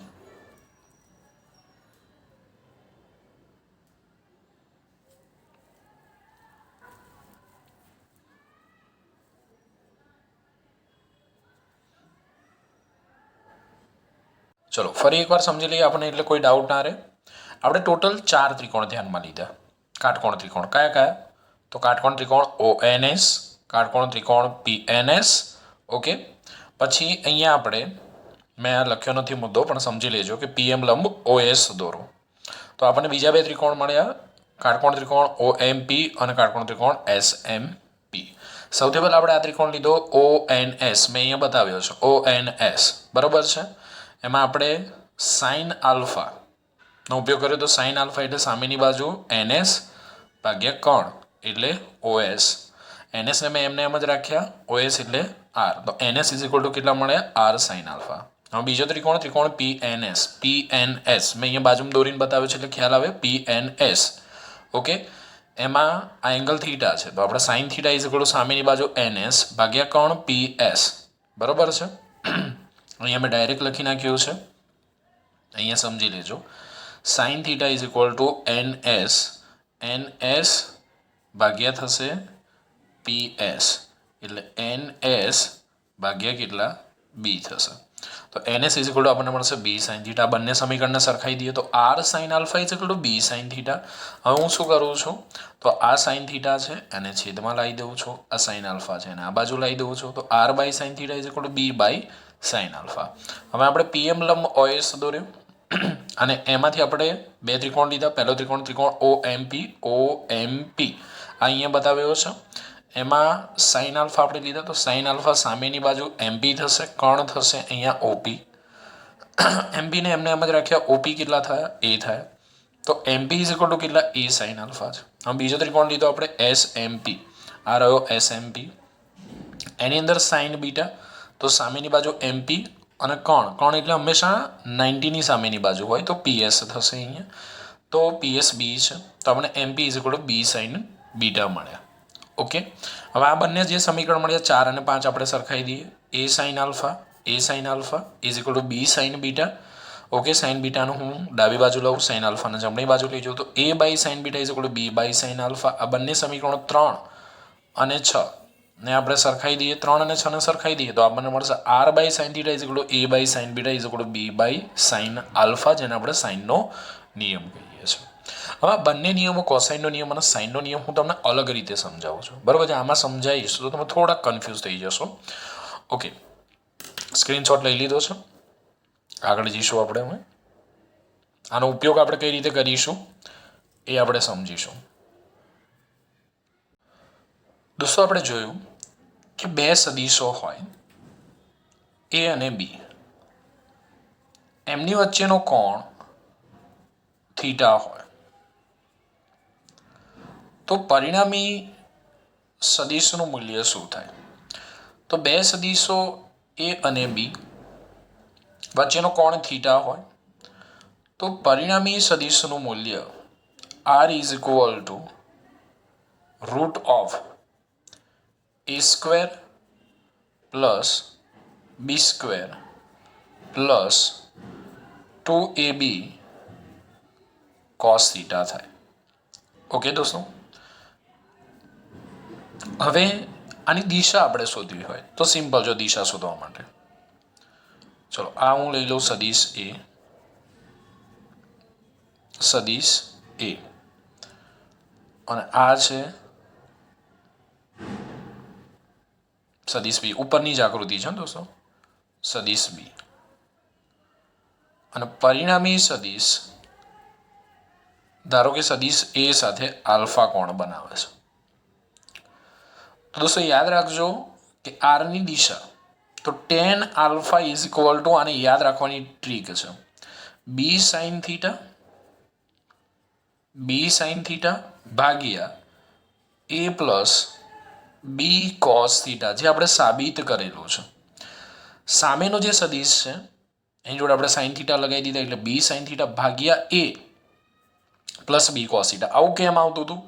ચલો ફરી એકવાર સમજી લઈએ આપણે, એટલે કોઈ ડાઉટ ના રહે. આપણે ટોટલ 4 ત્રિકોણ ધ્યાનમાં લીધા, કાટકોણ ત્રિકોણ. કયા કયા? તો કાટકોણ ત્રિકોણ ONS, કાટકોણ ત્રિકોણ PNS. ઓકે, પછી અહીંયા આપણે, મેં આ લખ્યો નથી મુદ્દો, પણ સમજી લેજો કે PM લંબ OS દોરો. તો આપણને બીજા 2 ત્રિકોણ મળ્યા, કાટકોણ ત્રિકોણ OMP અને કાટકોણ ત્રિકોણ SMP. સૌથી પહેલાં આપણે આ ત્રિકોણ લીધો ONS, મેં અહીંયા બતાવ્યો છે ONS, બરાબર છે. એમાં આપણે સાઇન આલ્ફાનો ઉપયોગ કર્યો તો સાઇન આલ્ફા એટલે સામેની બાજુ NS ભાગ્યા કોણ એટલે OS. NSને મેં એમને એમ જ રાખ્યા, OS એટલે R, તો NS ઇઝ ઇક્વલ ટુ કેટલા મળે R સાઇન આલ્ફા. હવે બીજો ત્રિકોણ PNS, મેં અહીંયા બાજુમાં દોરીને બતાવ્યો છે એટલે ખ્યાલ આવે PNS. ઓકે, એમાં આ એંગલ થીટા છે તો આપણે sign theta is equal two સામેની બાજુ NS ભાગ્યા કોણ PS, બરાબર છે. અહીંયા મેં ડાયરેક્ટ લખી નાખ્યું છે, અહીંયા સમજી લેજો. Sign theta is equal to NS ભાગ્યા થશે PS એટલે NS ભાગ્યા કેટલા B થશે. તો NS ઇઝ ઇક્વલ ટુ આપણને મળશે B સાઇન થીટા. બંને સમીકરણને સરખાઈ દઈએ તો R sign alpha is equal to B sine theta. હવે હું શું કરું છું તો આ સાઇન થીટા છે અને છેદમાં લાવી દઉં છું, આ સાઇન આલ્ફા છે અને આ બાજુ લાવી દઉં છું, તો R by sine theta is equal to B by sine alpha. હવે આપણે PM લંબ OS દોર્યો અને એમાંથી આપણે બે ત્રિકોણ લીધા. પહેલો ત્રિકોણ OMP આ અહીંયા બતાવ્યો છે. એમાં સાઇન આલ્ફા આપણે લીધા તો સાઇન આલ્ફા સામેની બાજુ MP થશે, કર્ણ થશે અહીંયા OP. MPને એમને એમ જ રાખ્યા, OP કેટલા થયા A થયા, તો MP ઇઝ ઇક્વલ ટુ કેટલા A સાઇન આલ્ફા છે. હવે બીજો ત્રિકોણ લીધો આપણે SMP, આ રહ્યો SMP. એની અંદર સાઇન બીટા, તો સામેની બાજુ MP અને કર્ણ એટલે હંમેશા 90ની સામેની બાજુ હોય તો PS થશે અહીંયા, તો PS B છે, તો આપણે MP is equal to B sine beta મળ્યા. ઓકે, હવે આ બંને જે સમીકરણ મળ્યા 4 અને 5 આપણે સરખાઈ દઈએ. A sine alpha is equal to B sine beta. Okay, sine બીટાનું હું ડાબી બાજુ લઉં, સાઇન આલ્ફાને જમણી બાજુ લઈ જાઉં તો A by sine beta is equal to B by sine alpha. આ બંને સમીકરણો 3 અને 6 ને આપણે સરખાઈ દઈએ, 3 અને 6 ને સરખાઈ દઈએ તો આપણને મળશે R by sine theta is equal to A by sine beta is equal to B by sine alpha, જેને આપણે સાઇનનો નિયમ કહીએ છીએ. હવે આ બંને નિયમો, કોસાઇનનો નિયમ અને સાઇનનો નિયમ હું તમને અલગ રીતે સમજાવું છું, બરાબર છે. આમાં સમજાવીશ તો તમે થોડા કન્ફ્યુઝ થઈ જશો. ઓકે, સ્ક્રીનશોટ લઈ લીધો છે, આગળ જઈશું આપણે. હવે આનો ઉપયોગ આપણે કઈ રીતે કરીશું એ આપણે સમજીશું. દોસ્તો, આપણે જોયું કે બે સદીશો હોય A અને B, એમની વચ્ચેનો કોણ થીટા હોય તો પરિણામી સદીશનું મૂલ્ય શું થાય? તો બે સદીશો A અને B વચ્ચેનો કોણ થીટા હોય તો પરિણામી સદીશનું મૂલ્ય R is equal to root of A square plus B square plus 2AB cos theta થાય. ઓકે દોસ્તો, હવે આની દિશા આપણે શોધવી હોય તો સિમ્પલ, જો દિશા શોધવા માટે ચલો આ હું લઈ લઉં સદીશ A અને આ છે સદીશ B. ઉપરની જ આકૃતિ છે દોસ્તો, સદીશ B. અને પરિણામી સદીશ ધારો કે સદીશ A સાથે આલ્ફા કોણ બનાવે છે. તો દોસ્તો યાદ રાખજો કે R ની દિશા તો tan alpha is equal two, આને યાદ રાખવાની ટ્રીક છે, B સાઇન થીટા ભાગ્યા A plus B cos theta, જે આપણે સાબિત કરેલું છે. સામેનો જે સદીશ છે એની જોડે આપણે સાઇન થીટા લગાવી દીધા એટલે B સાઇન થીટા ભાગ્યા A plus B cos theta. આવું કેમ આવતું હતું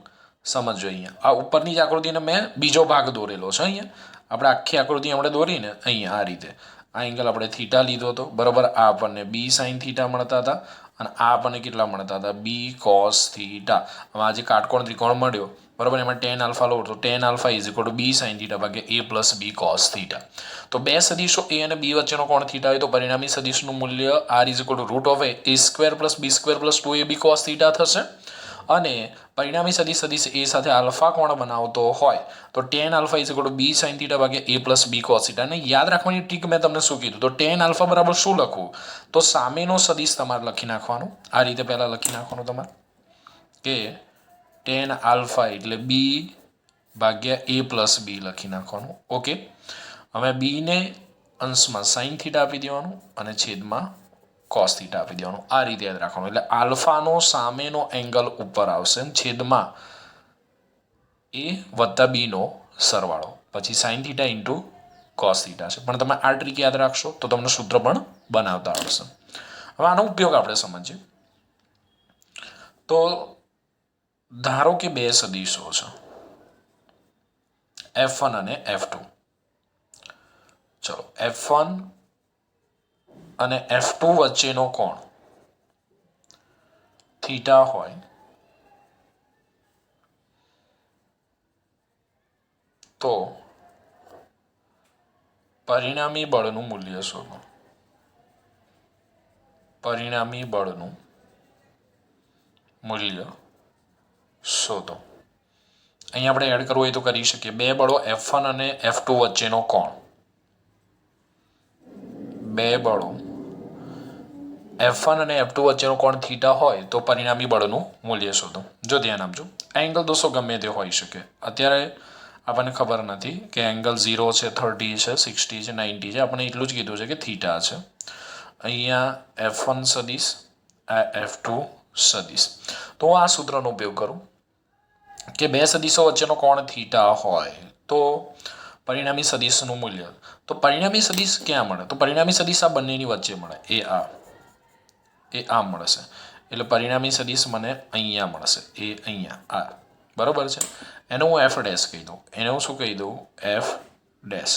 સમજો. અહીંયા આ ઉપરની જ આકૃતિને મેં બીજો ભાગ દોરેલો છે. અહીંયા આપણે આખી આકૃતિ આપણે દોરીને અહીંયા આ રીતે આ એંગલ આપણે થીટા લીધો હતો, બરાબર. આ આપણને B સાઇન થીટા મળતા હતા અને આ આપણને કેટલા મળતા હતા B cos થીટા. હવે આ જે કાટકોણ ત્રિકોણ મળ્યો, બરાબર, એમાં tan આલ્ફા લો તો tan alpha is equal to B sine theta ભાગ્યા A plus B cos theta. તો બે સદીશો A અને B વચ્ચેનો કોણ થીટા હોય તો પરિણામી સદીશનું મૂલ્ય R is equal to root of A square plus B square plus 2AB cos theta થશે. અને પરિણામી સદીશ A સાથે આલ્ફા કોણ બનાવતો હોય તો tan alpha is equal to B sine theta ભાગ્યા A plus B cos theta. અને યાદ રાખવાની ટ્રીક મેં તમને શું કીધું, તો tan આલ્ફા બરાબર શું લખવું, તો સામેનો સદીશ તમારે લખી નાખવાનું. આ રીતે પહેલાં લખી નાખવાનું તમારે કે tan આલ્ફા એટલે B ભાગ્યા a પ્લસ બી લખી નાખવાનું. ઓકે, હવે બીને અંશમાં સાઇન થીટા આપી દેવાનું અને છેદમાં કોસ થીટા આપી દેવાનું. આ રીતે યાદ રાખવાનું. એટલે આલ્ફાનો સામેનો એંગલ ઉપર આવશે, છેદમાં એ વત્તા બીનો સરવાળો, પછી sine theta into cos theta છે. પણ તમે આ ટ્રીક યાદ રાખશો તો તમને સૂત્ર પણ બનાવતા આવડશે. હવે આનો ઉપયોગ આપણે સમજીએ. તો ધારો કે બે સદીશો છે F1 અને F2. ચલો, F1 અને F2 વચ્ચેનો કોણ થીટા હોય તો પરિણામી બળનું મૂલ્ય શોધો. પરિણામી બળનું મૂલ્ય શોધો. અહીં આપણે એડ કરવું હોય તો કરી શકીએ. બે બળો F1 અને F2 વચ્ચેનો કોણ, બે બળો F1 અને F2 વચ્ચેનો કોણ થીટા હોય તો પરિણામી બળનું મૂલ્ય શોધો. જો ધ્યાન આપજો, આ એંગલ દોસ્તો ગમે તે હોઈ શકે. અત્યારે આપણને ખબર નથી કે એંગલ 0 છે, 30 છે, 60 છે, 90 છે. આપણે એટલું જ કીધું છે કે થીટા છે. અહીંયા F1 સદીશ, આ F2 સદીશ. તો હું આ સૂત્રનો ઉપયોગ કરું કે બે સદીશો વચ્ચેનો કોણ થીટા હોય તો પરિણામી સદીશનું મૂલ્ય. તો પરિણામી સદીશ ક્યાં મળે? તો પરિણામી સદીશ આ બંનેની વચ્ચે મળે. એ આ મળશે. એટલે પરિણામી સદીશ મને અહીંયા મળશે, એ અહીંયા આ. બરોબર છે. એને હું એફ ડેશ કહી દઉં. એને હું શું કહી દઉં? F dash.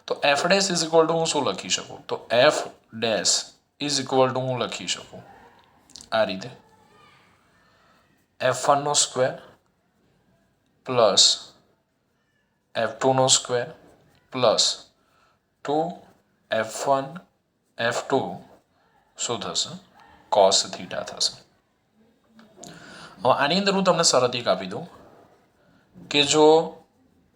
તો F dash is equal to હું શું લખી શકું? તો F dash is equal to હું લખી શકું આ રીતે, F1 નો સ્ક્વેર પ્લસ F2 નો સ્ક્વેર પ્લસ 2F1 F2 શું થશે? કોસ થીટા થશે. હવે આની અંદર હું તમને શરત એક આપી દઉં કે જો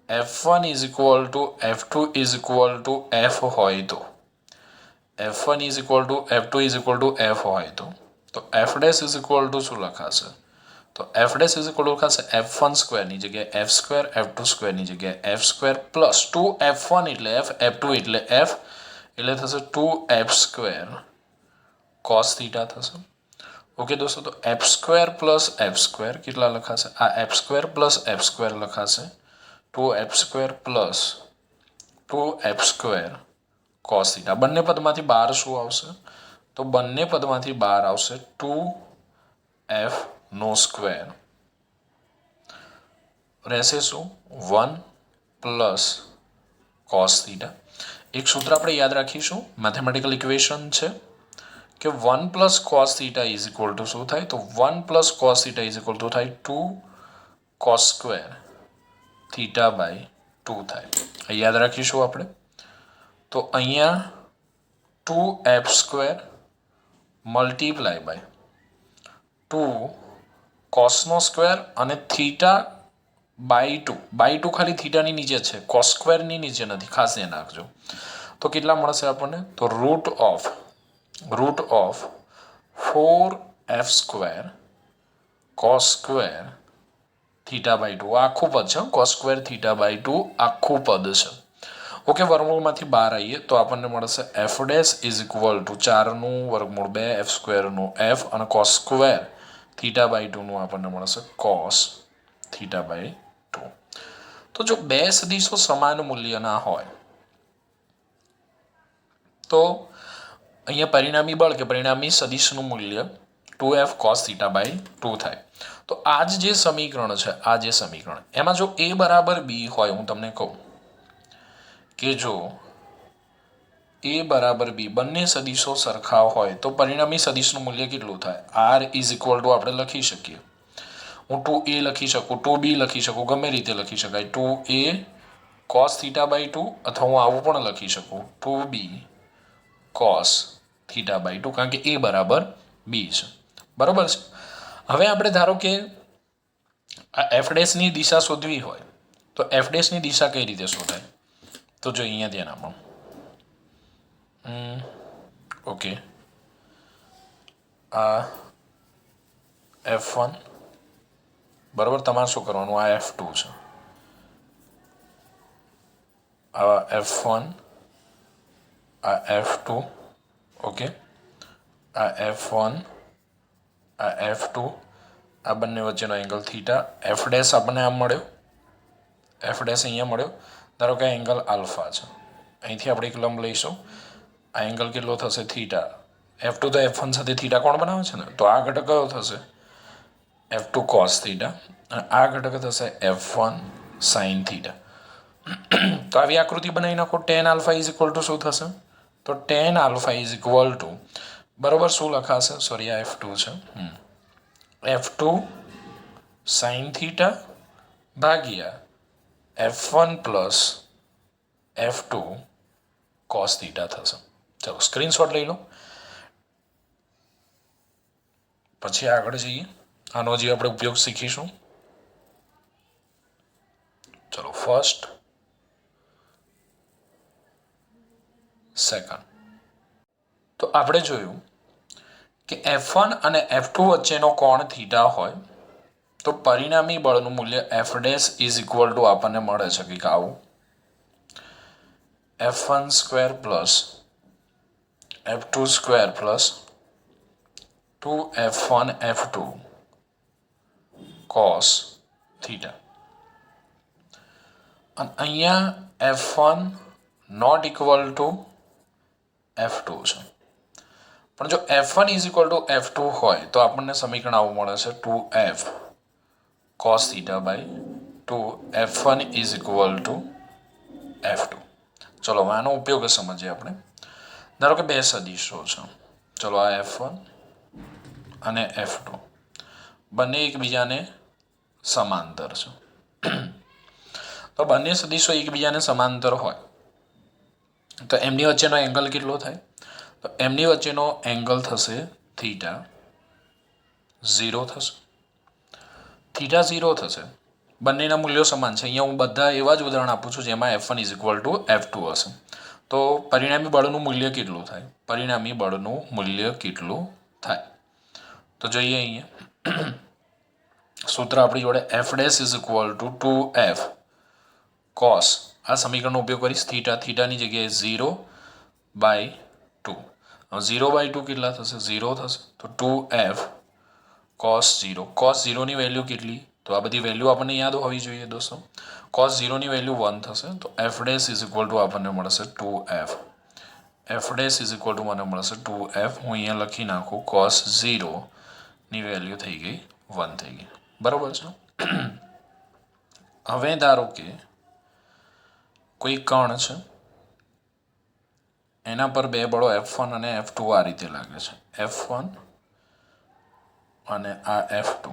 F1 is equal to F2 is equal two F હોય તો, F1 is equal to F2 is equal two F હોય તો F dash is equal two શું લખાશે? તો F dash is equal to લખાશે F1 સ્ક્વેરની જગ્યાએ F સ્ક્વેર, F2 સ્ક્વેરની જગ્યાએ F સ્ક્વેર પ્લસ 2F1 એટલે F, F2 એટલે F, એટલે થશે 2F સ્ક્વેર કોસ થીટા થશે. ઓકે દોસ્તો, તો F square plus F square કેટલા લખાશે? આ F square plus F square લખાશે 2F square plus 2F square cos theta. બંને પદમાંથી બહાર શું આવશે? તો બંને પદમાંથી બહાર આવશે 2F નો સ્ક્વેર. રહેશે શું? 1 પ્લસ કોસ થીટા. એક સૂત્ર આપણે યાદ રાખીશું, મેથેમેટિકલ ઇક્વેશન છે કે 1 plus cos theta is equal two શું થાય? તો 1 plus cos theta is equal two થાય 2 કોસ સ્ક્વેર થીટા બાય 2 થાય. યાદ રાખીશું આપણે. તો અહીંયા 2F સ્ક્વેર મલ્ટીપ્લાય બાય 2 કોસનો સ્ક્વેર અને થીટા બાય 2 ખાલી થીટાની નીચે છે, કોસ સ્ક્વેરની નીચે નથી, ખાસ ધ્યાન રાખજો. તો કેટલા મળશે આપણને? તો root of 4F square cos square theta by 2. આખું પદ છે, કોસ સ્ક્વેર થીટા બાય 2 આખું પદ છે. ઓકે, વર્ગમૂળમાંથી બહાર આવીએ તો આપણને મળશે F dash is equal to 4નું વર્ગમૂળ 2 F સ્ક્વેરનું F અને કોસ સ્ક્વેર થીટા બાય 2નું આપણને મળશે કોસ થીટા બાય 2. તો જો બે સદીશો સમાન મૂલ્યના હોય તો અહીંયા પરિણામી બળ કે પરિણામી સદીશનું મૂલ્ય 2F કોસ થીટા બાય 2 થાય. તો આ જે સમીકરણ છે, આ જે સમીકરણ, એમાં જો A બરાબર B હોય, હું તમને કહું કે જો A બરાબર B બંને સદીશો સરખા હોય તો પરિણામી સદીશનું મૂલ્ય કેટલું થાય? R ઇઝ ઇક્વલ ટુ આપણે લખી શકીએ, હું 2A લખી શકું, 2B લખી શકું, ગમે રીતે લખી શકાય, 2A કોસ થીટા બાય 2, અથવા હું આવું પણ લખી શકું 2B કોસ થીટા બાય 2, કારણ કે A બરાબર B છે. બરાબર છે. હવે આપણે ધારો કે આ F ડેશની દિશા શોધવી હોય તો F ડેશની દિશા કઈ રીતે શોધાય? તો જો અહીંયા ધ્યાન આપો. ઓકે, આ F1 બરાબર, તમારે શું કરવાનું? આ F2 છે, આ F1, આ F2, ઓકે, આ F1, આ F2, આ બંને વચ્ચેનો એંગલ થીટા. એફ ડેશ આપણને આમ મળ્યો, એફ ડેશ અહીંયા મળ્યો. ધારો કે એંગલ આલ્ફા છે, અહીંથી આપણે એક લંબ લઈશું. આ એંગલ કેટલો થશે? થીટા. F2 તો F1 સાથે થીટા કોણ બનાવે છે ને, તો આ ઘટક કયો થશે? F2 cos theta. અને આ ઘટક થશે F1 sin થીટા. તો આવી આકૃતિ બનાવી નાખો. tan alpha is equal two શું થશે? તો tan alpha is equal two, બરાબર શું લખાશે? સોરી, આ F2 છે. F2 sin થીટા ભાગ્યા F1 plus F2 cos theta થશે. ચલો સ્ક્રીનશોટ લઈ લો, પછી આગળ જઈએ. આનો જે આપણે ઉપયોગ શીખીશું. ચલો ફર્સ્ટ, સેકન્ડ. તો આપણે જોયું કે F1 અને F2 વચ્ચેનો કોણ થીટા હોય તો પરિણામી બળનું મૂલ્ય F dash is equal two આપણને મળે છે કંઈક આવું, F1 square plus F2 square plus 2F1 F2 cos theta. અને અહીંયા F1 not equal to F2 છે, પણ જો F1 is equal to F2 હોય તો આપણને સમીકરણ આવું મળે છે 2F cos theta by 2F1 is equal to F2. ચલો આનો ઉપયોગ સમજીએ આપણે. ધારો કે બે સદીશો છે. ચલો આ F1 અને F2 બંને એકબીજાને સમાંતર છે. તો બંને સદીશો એકબીજાને સમાંતર હોય તો એમની વચ્ચેનો એંગલ કેટલો થાય? તો એમની વચ્ચેનો એંગલ થશે થીટા 0 થશે. થીટા 0 થશે. બંનેના મૂલ્યો સમાન છે. અહીંયા હું બધા એવા જ ઉદાહરણ આપું છું જેમાં F1 is equal to F2 હશે. તો પરિણામી બળનું મૂલ્ય કેટલું થાય? પરિણામી બળનું મૂલ્ય કેટલું થાય? તો જોઈએ અહીંયા સૂત્ર આપણી જોડે F dash is equal to 2F cos, આ સમીકરણનો ઉપયોગ કરીશ. થીટાની જગ્યાએ 0/2. 0/2 કેટલા થશે? 0 થશે. તો 2F cos 0. cos 0ની વેલ્યુ કેટલી? તો આ બધી વેલ્યુ આપણને યાદ હોવી જોઈએ દોસ્તો. cos 0ની વેલ્યુ 1 થશે. તો F dash is equal two આપણને મળશે 2F. F dash is equal two મને મળશે 2F. હું અહીંયા લખી નાખું cos 0ની વેલ્યુ થઈ ગઈ 1 થઈ ગઈ. બરાબર છે. હવે ધારો કે કોઈ કણ છે, એના પર બે બળો F1 અને F2 આ રીતે લાગે છે. F1 અને આ F2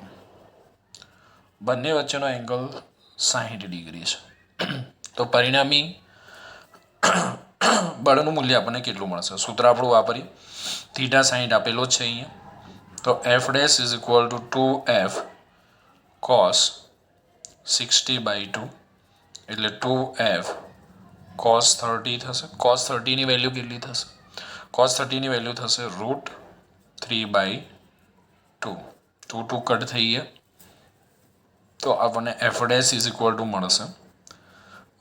બંને વચ્ચેનો એંગલ 60 ડિગ્રી છે. તો પરિણામી બળનું મૂલ્ય આપણને કેટલું મળશે? સૂત્ર આપણું વાપરીએ. થીટા 60 આપેલો જ છે અહીંયા. તો F dash is equal to 2F cos 60/2 એટલે 2F cos 30 થશે. cos 30ની વેલ્યુ કેટલી થશે? cos 30ની વેલ્યુ થશે √3/2. 2 કટ થઈ ગયા તો આપણને F dash is equal two મળશે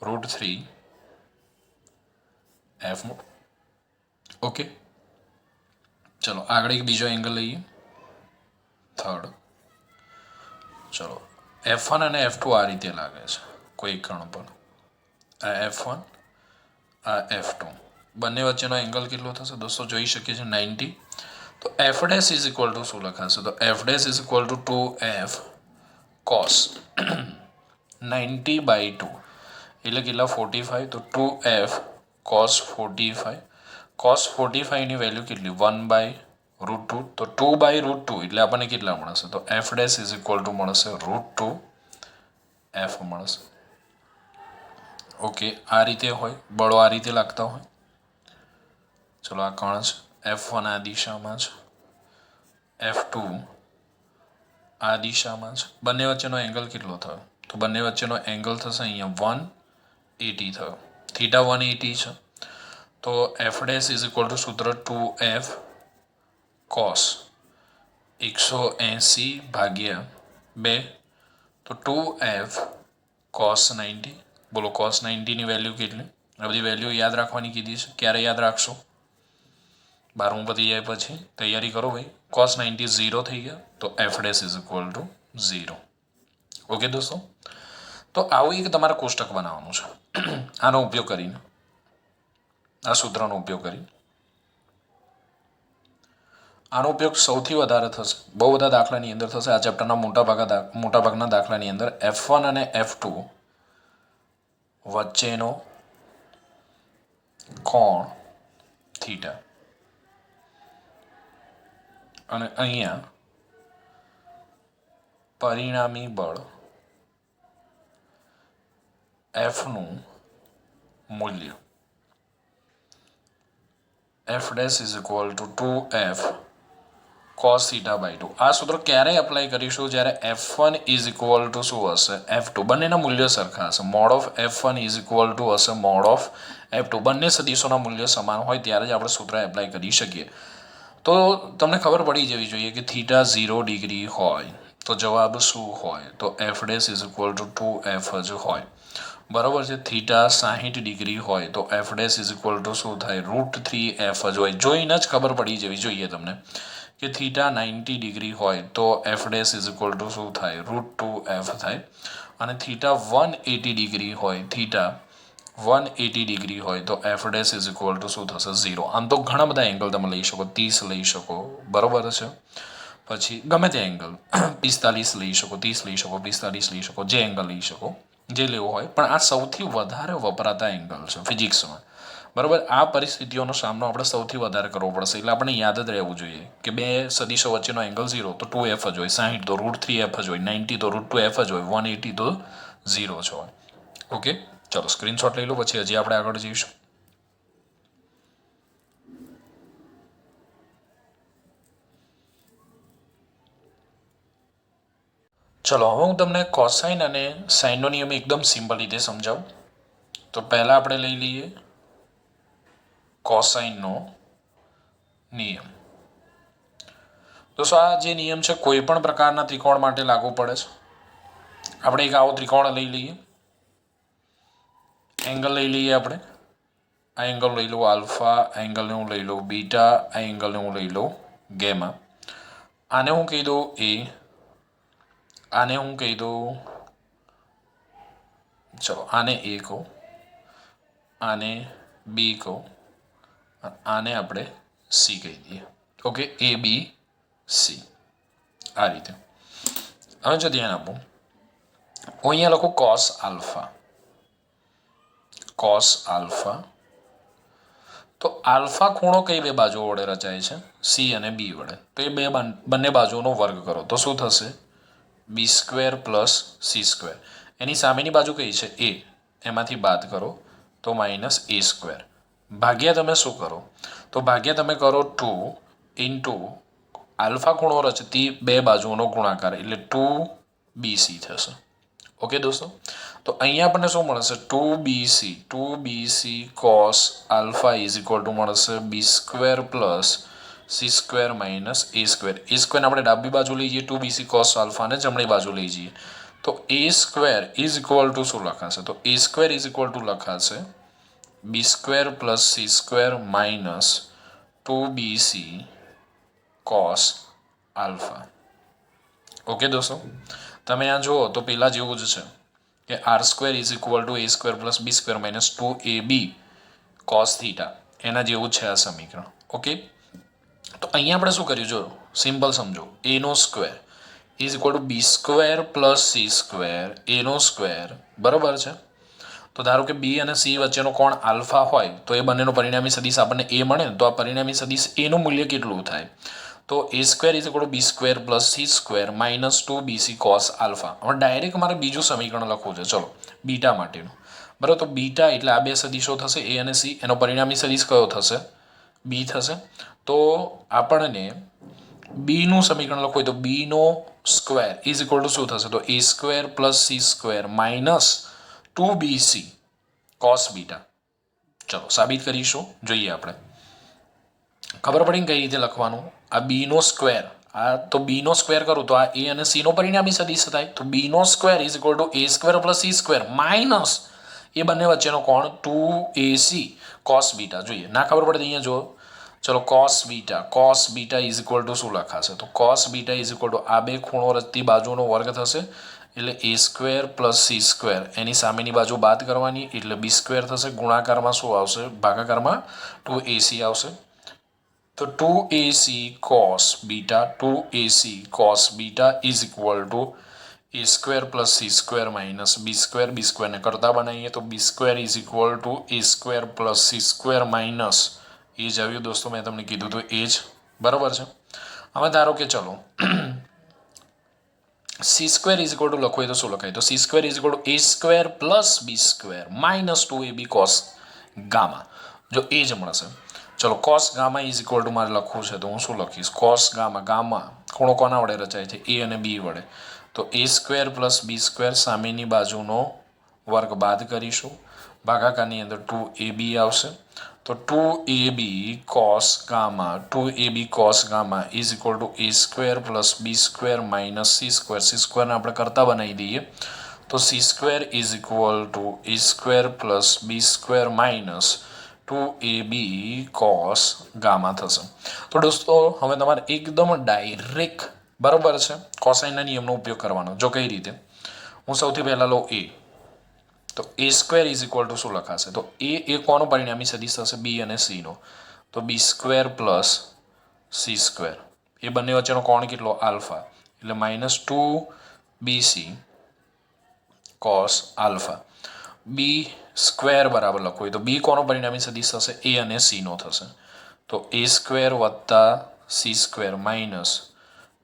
√3F. ઓકે, ચલો આગળ એક બીજો એંગલ લઈએ, થર્ડ. ચલો F1 અને F2 આ રીતે લાગે છે કોઈ કણ પર. આ F1, આ F2 બંને વચ્ચેનો એંગલ કેટલો થશે દોસ્તો? જોઈ શકીએ છીએ 90. તો F dash is equal two શું લખાશે? તો F dash is equal to 2F cos 90/2 એટલે કેટલા? 45. તો 2F cos 45. cos 45ની વેલ્યુ કેટલી? 1/√2. તો 2/√2 એટલે આપણને કેટલા મળશે? તો F dash is equal two મળશે √2F મળશે. ઓકે, આ રીતે હોય બળો, આ રીતે લાગતા હોય. ચલો આ કણ છે. F1 આ દિશામાં છે, F2 આ દિશામાં છે. બંને વચ્ચેનો એંગલ કેટલો થયો? તો બંને વચ્ચેનો એંગલ થશે અહીંયા 180 થયો. થીટા 180 છે. તો F dash is equal two સૂત્ર 2F cos 180/2. તો 2F cos 90. બોલો cos 90ની વેલ્યુ કેટલી? આ બધી વેલ્યુ યાદ રાખવાની કીધી છે. ક્યારે યાદ રાખશો? 12મું પતી જાય પછી. તૈયારી કરો ભાઈ. cos 90 0 થઈ ગયા તો f dash is equal two 0. Okay દોસ્તો, તો આવું એક તમારે કોષ્ટક બનાવવાનું છે. આનો ઉપયોગ કરીને, આ સૂત્રનો ઉપયોગ કરી. આનો ઉપયોગ સૌથી વધારે થશે, બહુ બધા દાખલાની અંદર થશે. આ ચેપ્ટરના મોટાભાગના દાખલાની અંદર F1 અને F2 વચ્ચેનો કોણ થીટા અને અહીંયા પરિણામી બળ એફનું મૂલ્ય F dash is equal to 2f cos theta by 2. આ સૂત્ર ક્યારે એપ્લાય કરીશું? જ્યારે F1 ઇઝ ઇક્વલ ટુ શું હશે? F2. બંનેના મૂલ્યો સરખા હશે. Mode of F1 is equal two હશે મોડ ઓફ F2. બંને સદીશોના મૂલ્યો સમાન હોય ત્યારે જ આપણે સૂત્ર એપ્લાય કરી શકીએ. તો તમને ખબર પડી જવી જોઈએ કે થીટા 0 ડિગ્રી હોય તો જવાબ શું હોય? તો F dash is equal to 2f જ હોય. બરાબર છે. થીટા 60 ડિગ્રી હોય તો F dash is equal two શું થાય? √3f જ હોય. જોઈને જ ખબર પડી જવી જોઈએ તમને કે થીટા 90 ડિગ્રી હોય તો F dash is equal two શું થાય? √2f થાય. અને થીટા 180 ડિગ્રી હોય, થીટા 180 ડિગ્રી હોય તો F dash is equal two શું થશે? 0. આમ તો ઘણા બધા એંગલ તમે લઈ શકો. 30 લઈ શકો, બરાબર છે. પછી ગમે તે એંગલ 45 લઈ શકો, 30 લઈ શકો, 45 લઈ શકો, જે એંગલ લઈ શકો, જે લેવો હોય. પણ આ સૌથી વધારે વપરાતા એંગલ છે ફિઝિક્સમાં. બરાબર. આ પરિસ્થિતિઓનો સામનો આપણે સૌથી વધારે કરવો પડશે. એટલે આપણે યાદ જ રહેવું જોઈએ કે બે સદીશો વચ્ચેનો એંગલ 0 તો 2f જ હોય, 60 તો √3f જ હોય, 90 તો √2f જ હોય, 180 તો 0 જ હોય. ઓકે, ચલો સ્ક્રીનશોટ લઈ લો, પછી હજી આપણે આગળ જઈશું. ચલો હવે હું તમને કોસાઇન અને સાઇનનો નિયમ એકદમ સિમ્પલ રીતે સમજાવું. તો પહેલાં આપણે લઈ લઈએ કોસાઇનનો નિયમ. તો આ જે નિયમ છે કોઈ પણ પ્રકારના ત્રિકોણ માટે લાગુ પડે છે. આપણે એક આવો ત્રિકોણ લઈ લઈએ, એંગલ લઈ લઈએ આપણે. આ એંગલ લઈ લો આલ્ફા, આ એંગલને હું લઈ લઉં બીટા, આ એંગલને હું લઈ લઉં ગેમા. આને હું કહી દઉં એ, આને હું કહી દઉં, ચલો આને એ કહું, આને બી કહું, આને આપણે સી કહી દઈએ. ઓકે, એ બી સી, આ રીતે. હવે જો ધ્યાન આપું, હું અહીંયા લખું કોસ આલ્ફા. Cos alpha. તો આલ્ફા ખૂણો કઈ બે બાજુઓ વડે રચાય છે? સી અને બી વડે. તો એ બંને બાજુઓનો વર્ગ કરો તો શું થશે? b² plus c². એની સામેની બાજુ કઈ છે? એ. એમાંથી બાદ કરો તો -a². ભાગ્યા તમે શું કરો? તો ભાગ્યા તમે કરો 2 ઇન્ટુ આલ્ફા ખૂણો રચતી બે બાજુઓનો ગુણાકાર એટલે 2bc થશે. ઓકે દોસ્તો, તો અહીંયા આપણને શું મળશે? 2bc cos alpha is equal two મળશે b² plus c² minus a². a² આપણે ડાબી બાજુ લઈ જઈએ, 2bc cos આલ્ફાને જમણી બાજુ લઈ જઈએ તો a² ઇઝ ઇક્વલ ટુ શું લખાશે? તો a² ઇઝ ઇક્વલ ટુ લખાશે b² plus c² minus 2bc cos alpha. Okay દોસ્તો, તમે આ જુઓ તો પેલા જેવું જ છે કે r² is equal to a² plus b² minus 2ab cos theta, એના જેવું છે આ સમીકરણ. ઓકે, તો અહીંયા આપણે શું કર્યું? જો સિમ્પલ સમજો, a² is equal two b² plus c², a², બરાબર છે. તો ધારો કે બી અને સી વચ્ચેનો કોણ આલ્ફા હોય તો એ બંનેનો પરિણામી સદીશ આપણને એ મળે. તો આ પરિણામી સદીશ એનું મૂલ્ય કેટલું થાય? તો a² is equal two b² plus c² minus 2bc cos alpha. હવે ડાયરેક્ટ મારે બીજું સમીકરણ લખવું છે. ચલો બીટા માટેનું, બરાબર. તો બીટા એટલે આ બે સદીશો થશે એ અને સી. એનો પરિણામી સદીશ કયો થશે? બી થશે. તો આપણને બીનું સમીકરણ લખવું હોય તો બીનો સ્ક્વેર ઇઝ ઇક્વલ ટુ શું થશે? તો a² plus c² minus 2bc cos beta. ચલો સાબિત કરીશું, જોઈએ આપણે. ખબર પડી ને કઈ રીતે લખવાનું? આ બીનો સ્ક્વેર, આ તો બીનો સ્ક્વેર કરું તો આ એ અને સીનો પરિણામી સદીશ થાય. તો બીનો square is equal to a² plus c² minus એ બંને વચ્ચેનો કોણ 2AC cos બીટા જોઈએ ના ખબર પડે અહીંયા જુઓ ચલો cos beta is equal two શું લખાશે તો cos beta is equal two આ બે ખૂણો રચતી બાજુનો વર્ગ થશે એટલે a² + c² એની સામેની બાજુ બાદ કરવાની એટલે b² થશે ગુણાકારમાં શું આવશે ભાગાકારમાં 2AC આવશે તો 2AC cos beta is equal to a² + c² minus b² ને કરતા બનાવીએ તો b² is equal to a² + c² minus એ જ આવ્યું દોસ્તો મેં તમને કીધું તો એ જ બરાબર છે હવે ધારો કે ચલો c² ઇઝ ઇક્વલ ટુ લખવું હોય તો શું લખાય તો c² is equal to a² + b² minus 2ab cos gamma જો એ જ મળશે ચલો cos gamma is equal two મારે લખવું છે તો હું શું લખીશ cos ગામા ખૂણો કોના વડે રચાય છે a અને b વડે તો a² + b² સામેની બાજુનો વર્ગ બાદ કરીશું ભાગાકારની અંદર 2ab આવશે તો 2ab cos gamma is equal to a² + b² minus c² ને આપણે કરતા બનાવી દઈએ તો c² is equal to a² + b² minus 2ab cos gamma થશે તો દોસ્તો હવે તમારે એકદમ ડાયરેક્ટ બરાબર છે કોસાઇનના નિયમનો ઉપયોગ કરવાનો જો કઈ રીતે હું સૌથી પહેલાં લઉં a તો a² ઇઝ ઇક્વલ ટુ શું લખાશે તો એ કોનો પરિણામી સદિશ થશે b અને c નો તો b² + c² એ બંને વચ્ચેનો કોણ કેટલો આલ્ફા એટલે -2bc cos આલ્ફા b² બરાબર લખવું હોય તો b કોનો પરિણામી સદિશ થશે a અને c નો થશે તો a² + c² minus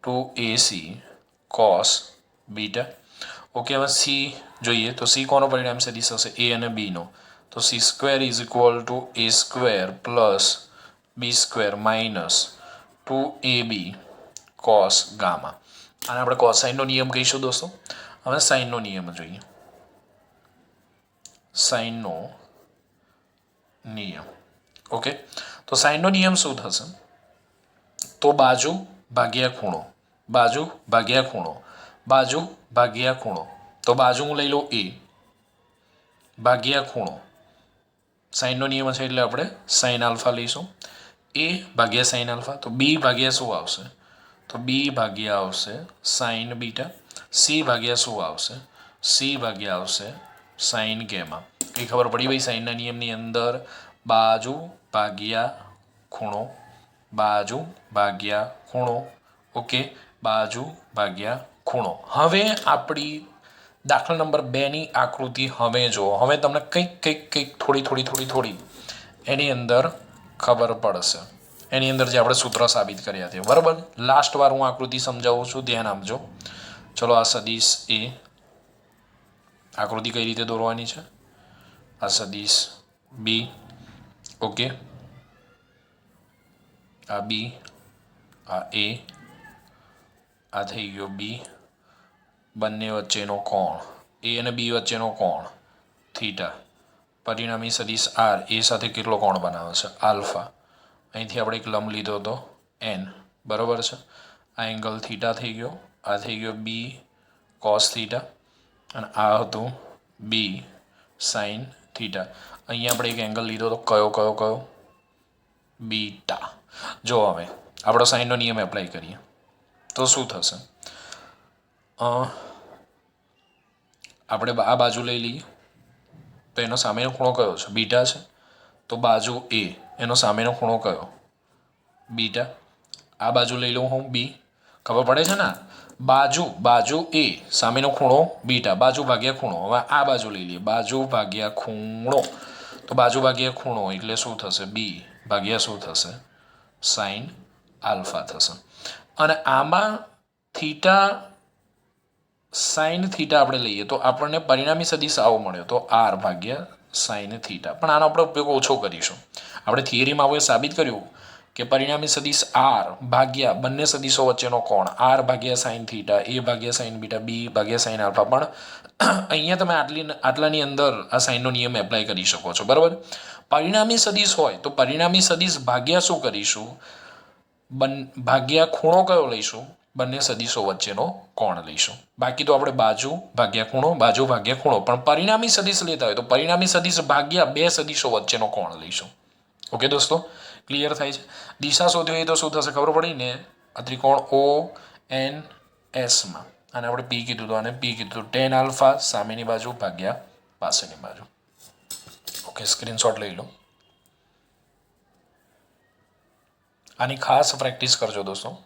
2ac cos beta okay હવે c જોઈએ તો c કોનો પરિણામી સદિશ થશે a અને b નો તો c² is equal to a² + b² minus 2ab cos gamma આને આપણે કોસાઇનનો નિયમ કહીશું દોસ્તો હવે સાઇનનો નિયમ જોઈએ સાઇનનો નિયમ ઓકે તો સાઇનનો નિયમ શું થશે તો બાજુ ભાગ્યા ખૂણો તો બાજુ હું લઈ લઉં a ભાગ્યા ખૂણો સાઇનનો નિયમ છે એટલે આપણે સાઇન આલ્ફા લઈશું a ભાગ્યા સાઇન આલ્ફા તો b ભાગ્યા શું આવશે તો b ભાગ્યા આવશે સાઇન બીટા c ભાગ્યા શું આવશે c ભાગ્યા આવશે સાઇન ગેમા કઈ ખબર પડી ભાઈ સાઇનના નિયમની અંદર બાજુ ભાગ્યા ખૂણો ઓકે બાજુ ભાગ્યા ખૂણો હવે આપણી દાખલા નંબર 2 ની આકૃતિ હવે જુઓ હવે તમને કંઈક થોડી એની અંદર ખબર પડશે એની અંદર જે આપણે સૂત્ર સાબિત કર્યા છે બરાબર લાસ્ટ વાર હું આકૃતિ સમજાવું છું ધ્યાન આપજો ચલો આ સદિશ a આકૃતિ કઈ રીતે દોરવાની છે આ સદિશ b ઓકે આ b આ a આ થઈ ગયો b બંને વચ્ચેનો કોણ a અને b વચ્ચેનો કોણ થીટા પરિણામી સદિશ r એ સાથે કેટલો કોણ બનાવે છે આલ્ફા અહીંથી આપણે એક લંબ લીધો હતો n બરાબર છે આ એંગલ થીટા થઈ ગયો આ થઈ ગયો b cos થીટા અને આ હતું b sin થીટા અહીંયા આપણે એક એંગલ લીધો તો કયો બીટા જો હવે આપણો સાઇનનો નિયમ એપ્લાય કરીએ તો શું થશે આપણે આ બાજુ લઈ લઈએ તો એનો સામેનો ખૂણો કયો છે બીટા છે તો બાજુ a એનો સામેનો ખૂણો કયો બીટા આ બાજુ લઈ લઉં હું b ખબર પડે છે ને બાજુ a સામેનો ખૂણો બીટા બાજુ ભાગ્યા ખૂણો હવે આ બાજુ લઈ લઈએ બાજુ ભાગ્યા ખૂણો તો બાજુ ભાગ્યા ખૂણો એટલે શું થશે b ભાગ્યા શું થશે સાઇન આલ્ફા થશે અને આમાં થીટા સાઇન થીટા આપણે લઈએ તો આપણને પરિણામી સદિશ આવો મળ્યો તો r ભાગ્યા સાઇન થીટા પણ આનો આપણે ઉપયોગ ઓછો કરીશું આપણે થિયરીમાં હવે સાબિત કર્યું કે પરિણામી સદિશ r ભાગ્યા બંને સદિશો વચ્ચેનો કોણ r ભાગ્યા સાઇન થીટા a ભાગ્યા સાઇન બીટા b ભાગ્યા સાઇન આલ્ફા પણ અહીંયા તમે આટલાની અંદર આ સાઇનનો નિયમ એપ્લાય કરી શકો છો બરાબર પરિણામી સદિશ હોય તો પરિણામી સદિશ ભાગ્યા શું કરીશું ભાગ્યા ખૂણો કયો લઈશું બંને સદીશો વચ્ચેનો કોણ લઈશું. બાકી તો આપણે બાજુ ભાગ્યા ખૂણો પણ પરિણામી સદીશ લેતા હોય તો પરિણામી સદીશ ભાગ્યા બે સદીશો વચ્ચેનો કોણ લઈશું. ઓકે દોસ્તો, ક્લિયર થાય છે. દિશા શોધવી હોય તો શું થશે ખબર પડી ને? આ ત્રિકોણ ONSમાં અને આપણે પી કીધું હતું અને પી કીધું ટેન આલ્ફા સામેની બાજુ ભાગ્યા પાસેની બાજુ. ઓકે, સ્ક્રીનશોટ લઈ લો. આની ખાસ પ્રેક્ટિસ કરજો દોસ્તો.